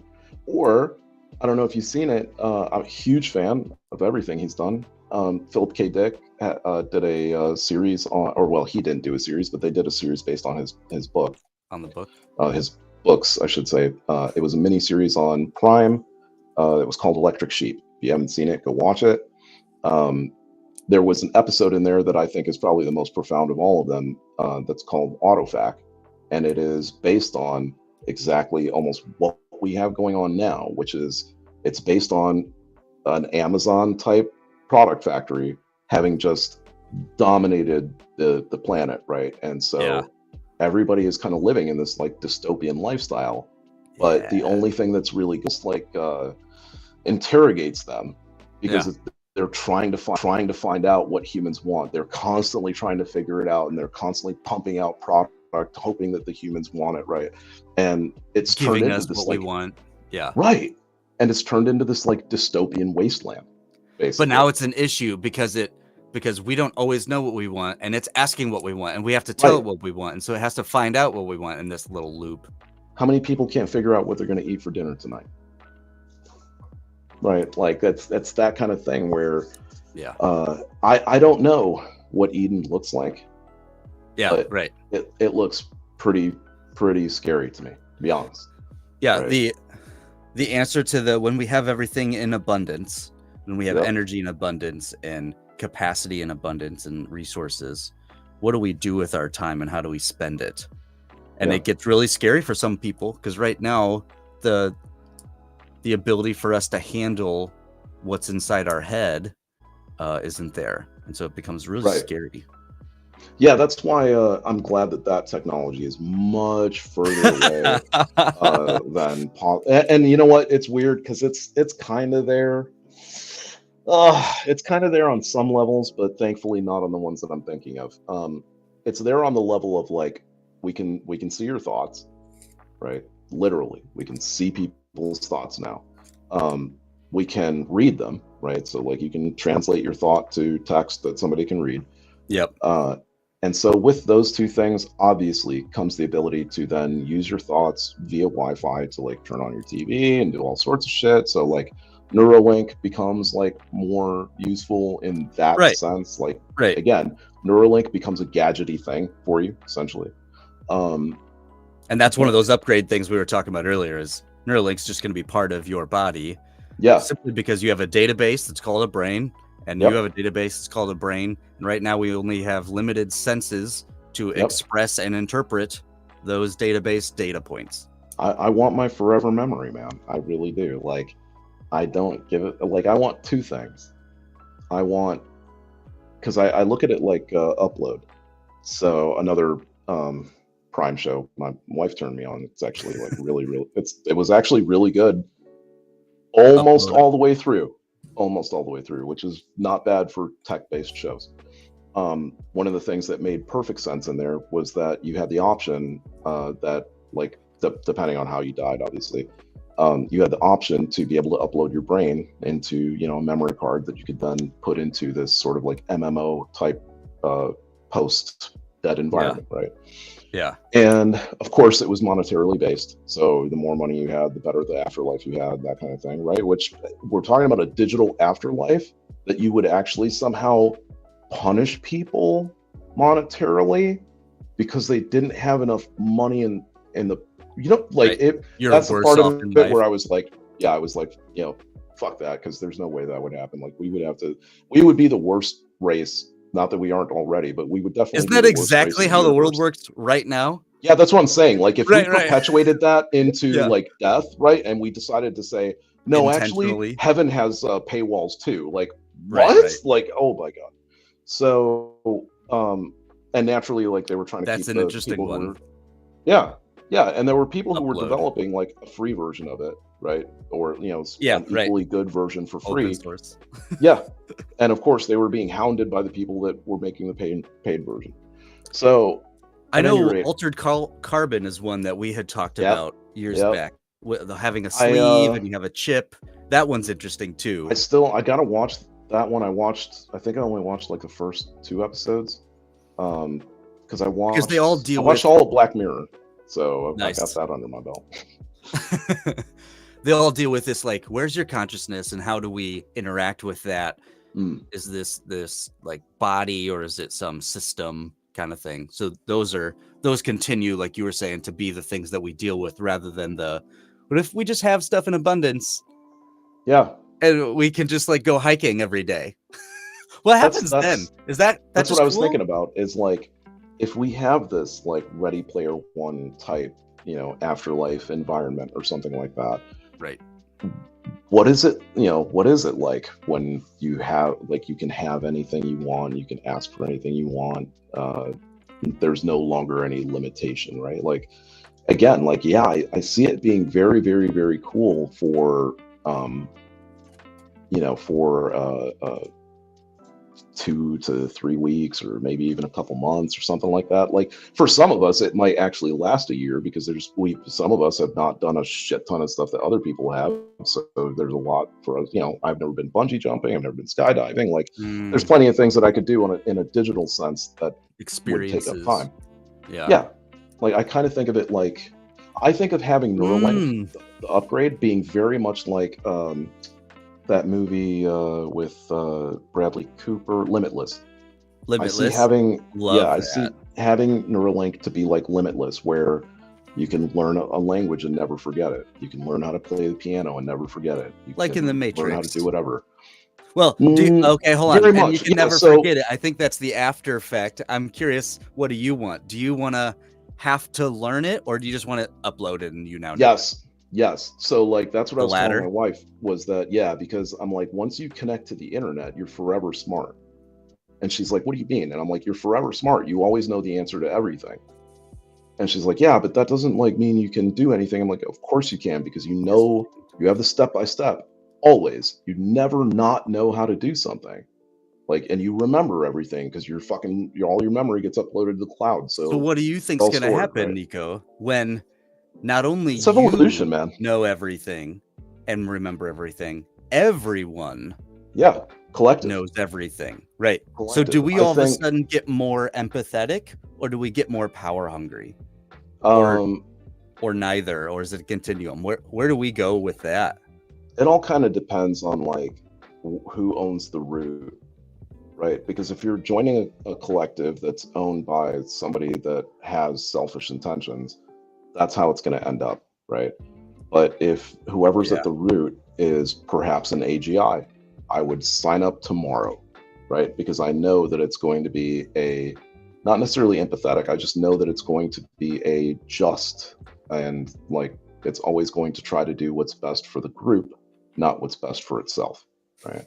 Or I don't know if you've seen it. I'm a huge fan of everything he's done. Philip K. Dick did a series on, or well, he didn't do a series, but they did a series based on his book. On the book? His books, I should say. It was a mini series on Prime. It was called Electric Sheep. If you haven't seen it, go watch it. There was an episode in there that I think is probably the most profound of all of them. That's called Autofac, and it is based on exactly almost what we have going on now, which is it's based on an Amazon type product factory having just dominated the planet, right? And so everybody is kind of living in this like dystopian lifestyle, but the only thing that's really just like interrogates them because they're trying to find out what humans want. They're constantly trying to figure it out, and they're constantly pumping out product, hoping that the humans want it, right? And it's giving turned us into this, what we want. Yeah. Right. And it's turned into this like dystopian wasteland, basically. But now it's an issue because we don't always know what we want, and it's asking what we want, and we have to tell it what we want, and so it has to find out what we want in this little loop. How many people can't figure out what they're going to eat for dinner tonight? Right, like that's that kind of thing where I don't know what Eden looks like. Yeah, right. It looks pretty scary to me, to be honest. Yeah, right? The answer to when we have everything in abundance, when we have energy in abundance and capacity in abundance and resources, what do we do with our time and how do we spend it? And it gets really scary for some people because right now the ability for us to handle what's inside our head isn't there, and so it becomes really scary. Yeah, that's why I'm glad that technology is much further away than and you know what? It's weird because it's kind of there. It's kind of there on some levels, but thankfully not on the ones that I'm thinking of. It's there on the level of like we can see your thoughts, right? Literally, we can see people's thoughts now. We can read them, right? So like you can translate your thought to text that somebody can read. Yep. And so with those two things, obviously comes the ability to then use your thoughts via Wi-Fi to like turn on your TV and do all sorts of shit. So like Neuralink becomes like more useful in that sense. Like again, Neuralink becomes a gadgety thing for you essentially. And that's one of those upgrade things we were talking about earlier is Neuralink's just going to be part of your body. Yeah. Simply because you have a database that's called a brain. And you have a database that's called a brain. And right now we only have limited senses to express and interpret those database data points. I want my forever memory, man. I really do. Like, I don't give it, like, I want two things. I want, because I look at it like Upload. So another Prime show my wife turned me on. It's actually like really, it was actually really good. Almost all the way through. Which is not bad for tech-based shows. One of the things that made perfect sense in there was that you had the option that, like, depending on how you died, obviously, you had the option to be able to upload your brain into, you know, a memory card that you could then put into this sort of like MMO type post-dead environment, right? Yeah. And of course it was monetarily based. So the more money you had, the better the afterlife you had, that kind of thing, right? Which we're talking about a digital afterlife that you would actually somehow punish people monetarily because they didn't have enough money in the, you know, like that's the part of it where I was like, you know, fuck that, because there's no way that would happen. Like we would be the worst race. Not that we aren't already, but we would definitely. Isn't that exactly how the world works right now? Yeah, that's what I'm saying. Like if we perpetuated that into like death, right? And we decided to say, no, actually, heaven has paywalls too. Like what? Like, oh my god. So, and naturally, like they were trying to keep an interesting one. Yeah, and there were people who were developing like a free version of it, right? Or, you know, an equally good version for free. Open source. Yeah. And of course they were being hounded by the people that were making the paid version. So I know Altered Carbon is one that we had talked about years back, with having a sleeve and you have a chip. That one's interesting too. I gotta watch that one. I think I only watched like the first 2 episodes. Because I watched all of Black Mirror. So I got that under my belt. They all deal with this, like, where's your consciousness and how do we interact with that? Is this like body or is it some system kind of thing? So those continue, like you were saying, to be the things that we deal with rather than what if we just have stuff in abundance? Yeah. And we can just like go hiking every day. What happens then? That's what I was thinking about, is like, if we have this like Ready Player One type, you know, afterlife environment or something like that. Right. What is it like when you have, like, you can have anything you want, you can ask for anything you want, there's no longer any limitation, right? Like, again, like, yeah, I see it being very, very, very cool for, you know, for 2 to 3 weeks, or maybe even a couple months or something like that. Like for some of us, it might actually last a year, because some of us have not done a shit ton of stuff that other people have. So there's a lot for us. You know, I've never been bungee jumping. I've never been skydiving. Like there's plenty of things that I could do in a digital sense that would take up time. Yeah. Like I kind of think of it like, I think of having Neuralink, the upgrade, being very much like, that movie with Bradley Cooper, Limitless. I see having Neuralink to be like Limitless, where you can learn a language and never forget it. You can learn how to play the piano and never forget it. You like in the Matrix. Learn how to do whatever. Well, okay, hold on. Very much. You can never forget it. I think that's the after effect. I'm curious, what do you want? Do you want to have to learn it, or do you just want to upload it and you now know? Yes. So like, that's what I was telling my wife, was that, because I'm like, once you connect to the internet, you're forever smart. And she's like, what do you mean? And I'm like, you're forever smart. You always know the answer to everything. And she's like, yeah, but that doesn't like mean you can do anything. I'm like, of course you can, because you know, you have the step-by-step always. You never not know how to do something. Like, and you remember everything because all your memory gets uploaded to the cloud. So what do you think is going to happen, right? Nico, when not only it's evolution, man, know everything and remember everything, everyone collective knows everything, right? Collective. So do we all of a sudden get more empathetic, or do we get more power hungry, or neither, or is it a continuum? Where do we go with that? It all kind of depends on like who owns the root, right? Because if you're joining a collective that's owned by somebody that has selfish intentions, that's how it's going to end up, right? But if whoever's at the root is perhaps an AGI, I would sign up tomorrow, right? Because I know that it's going to be not necessarily empathetic, I just know that it's going to be a just, and like it's always going to try to do what's best for the group, not what's best for itself, right?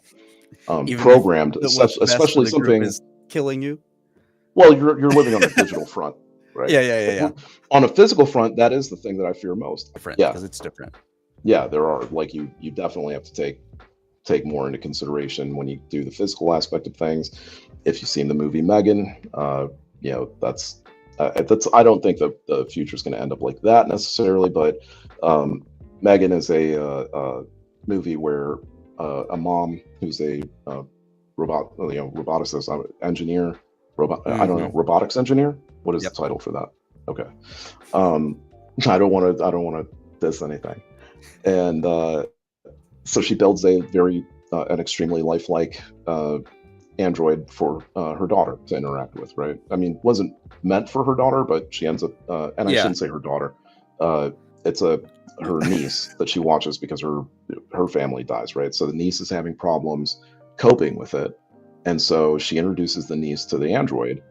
Programmed, especially something is killing you. Well, you're living on the digital front, right? Yeah. On a physical front, that is the thing that I fear most. Different, because it's different. Yeah, there are, like, you definitely have to take more into consideration when you do the physical aspect of things. If you've seen the movie Megan, that's I don't think that the future is going to end up like that necessarily, but Megan is a movie where a mom who's a roboticist, engineer, I don't know, robotics engineer. What is the title for that? Okay, I don't want to diss anything, and so she builds a an extremely lifelike android for her daughter to interact with, right? I mean, wasn't meant for her daughter, but she ends up, and I shouldn't say her daughter, it's her niece that she watches because her family dies, right? So the niece is having problems coping with it, and so she introduces the niece to the android,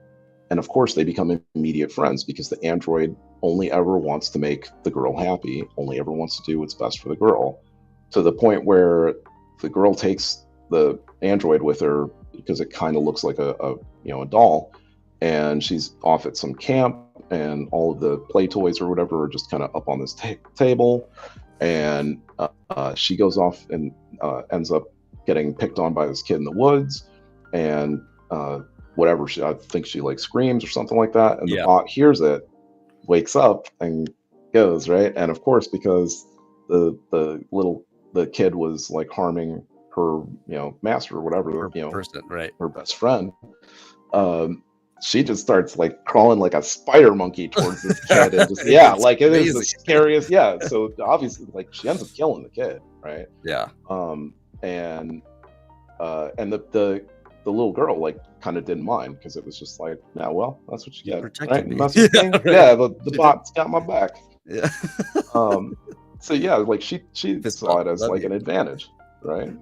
and of course they become immediate friends because the android only ever wants to make the girl happy, only ever wants to do what's best for the girl, to the point where the girl takes the android with her because it kind of looks like a doll, and she's off at some camp, and all of the play toys or whatever are just kind of up on this table, and she goes off and ends up getting picked on by this kid in the woods, and whatever, I think she like screams or something like that, and the bot hears it, wakes up, and goes, right? And of course, because the kid was like harming her, master or whatever, person, right? Her best friend. She just starts like crawling like a spider monkey towards this kid, and just like it is the scariest. So obviously, like, she ends up killing the kid, right? And the little girl like kind of didn't mind because it was just like, well, that's what you get. Right? The bot's got my back. So like she saw it as like an advantage, right?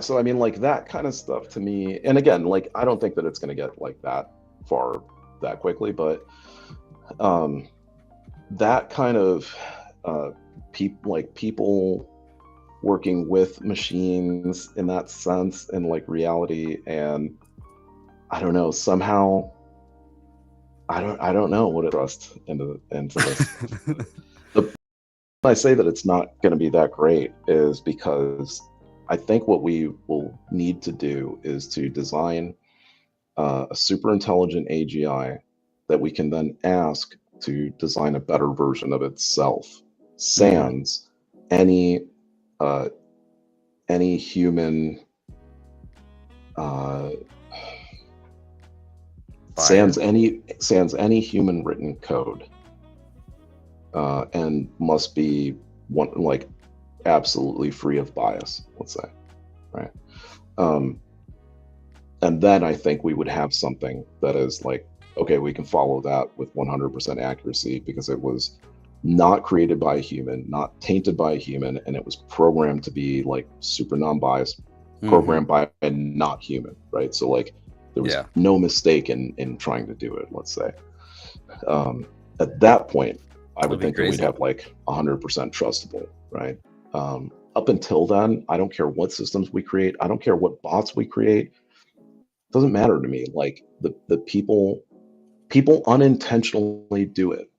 So I mean, like, that kind of stuff to me, and again, like, I don't think that it's going to get like that far that quickly, but that kind of people working with machines in that sense, in like reality, and I don't know, somehow I don't know what it thrust into this. I say that it's not going to be that great is because I think what we will need to do is to design a super intelligent AGI that we can then ask to design a better version of itself, sans any human sans any human written code, and must be absolutely free of bias, let's say, right? And then I think we would have something that is like, okay, we can follow that with 100% accuracy because it was not created by a human, not tainted by a human, and it was programmed to be like super non-biased, programmed by a not human, right? So like there was no mistake in trying to do it, let's say. At that point, I would think that we'd have like 100% trustable, right? Up until then, I don't care what systems we create. I don't care what bots we create. It doesn't matter to me. Like the people unintentionally do it.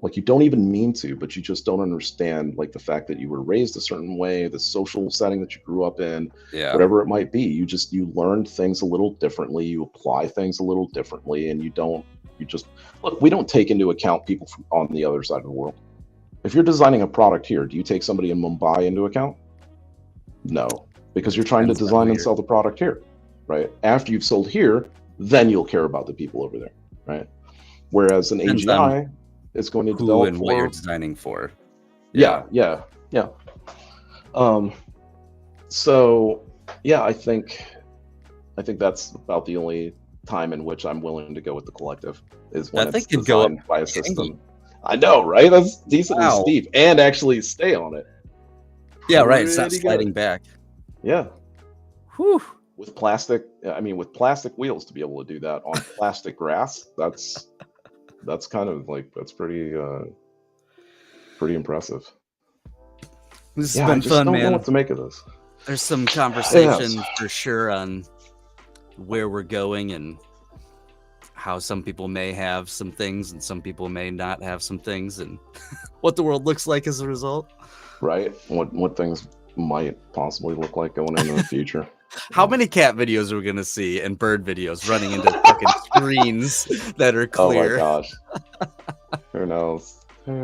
Like, you don't even mean to, but you just don't understand like the fact that you were raised a certain way, the social setting that you grew up in, whatever it might be. You learned things a little differently. You apply things a little differently, and look, we don't take into account people from on the other side of the world. If you're designing a product here, do you take somebody in Mumbai into account? No. because you're trying to design and sell the product here, right? After you've sold here, then you'll care about the people over there, right? Whereas an AGI is going to develop and for what you're designing for. Yeah. So yeah, I think that's about the only time in which I'm willing to go with the collective is when it's designed by a system. I know, right? That's decently steep, and actually stay on it. Yeah, right. It's not sliding back. Yeah. Whew. With plastic wheels to be able to do that on plastic grass, that's kind of like, that's pretty impressive. This has been fun, man. I just don't know what to make of this. There's some conversation for sure on where we're going and how some people may have some things and some people may not have some things, and what the world looks like as a result. Right. What things might possibly look like going into the future. How many cat videos are we gonna see and bird videos running into fucking screens that are clear? Oh my gosh. Who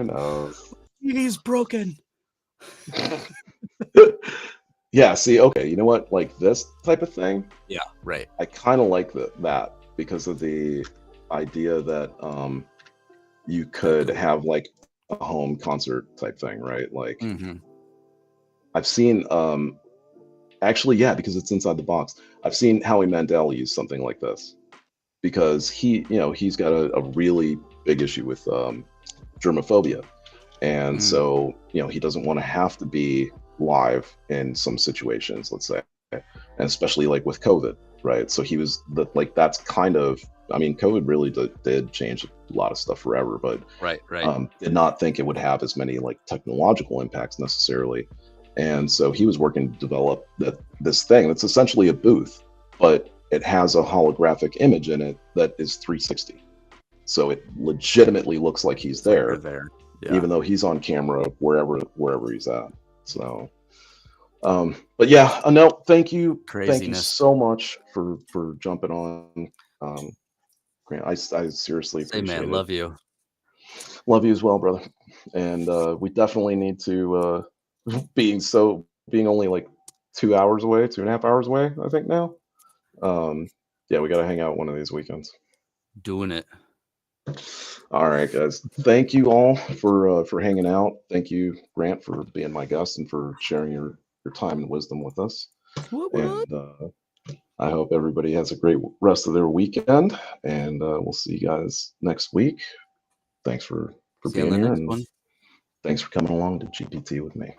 knows? He's broken. Yeah, see, okay, you know what? Like this type of thing? Yeah, right. I kind of like that because of the idea that you could have like a home concert type thing, right? Like I've seen actually, yeah, because it's inside the box. I've seen Howie Mandel use something like this because he's got a really big issue with germophobia. And so, he doesn't want to have to be live in some situations, let's say, and especially like with COVID, right? So he was that's kind of, COVID really did change a lot of stuff forever, but right. Did not think it would have as many like technological impacts necessarily. And so he was working to develop this thing that's essentially a booth, but it has a holographic image in it that is 360. So it legitimately looks like he's there. Yeah. Even though he's on camera wherever he's at. So, but yeah, no, thank you so much for jumping on. Grant, I seriously appreciate it. Love you as well, brother. And we definitely need to being only like 2.5 hours away, I think now. Yeah, we got to hang out one of these weekends. Doing it. All right, guys. Thank you all for hanging out. Thank you, Grant, for being my guest and for sharing your time and wisdom with us. And I hope everybody has a great rest of their weekend. And we'll see you guys next week. Thanks for being here, and thanks for coming along to GPT with me.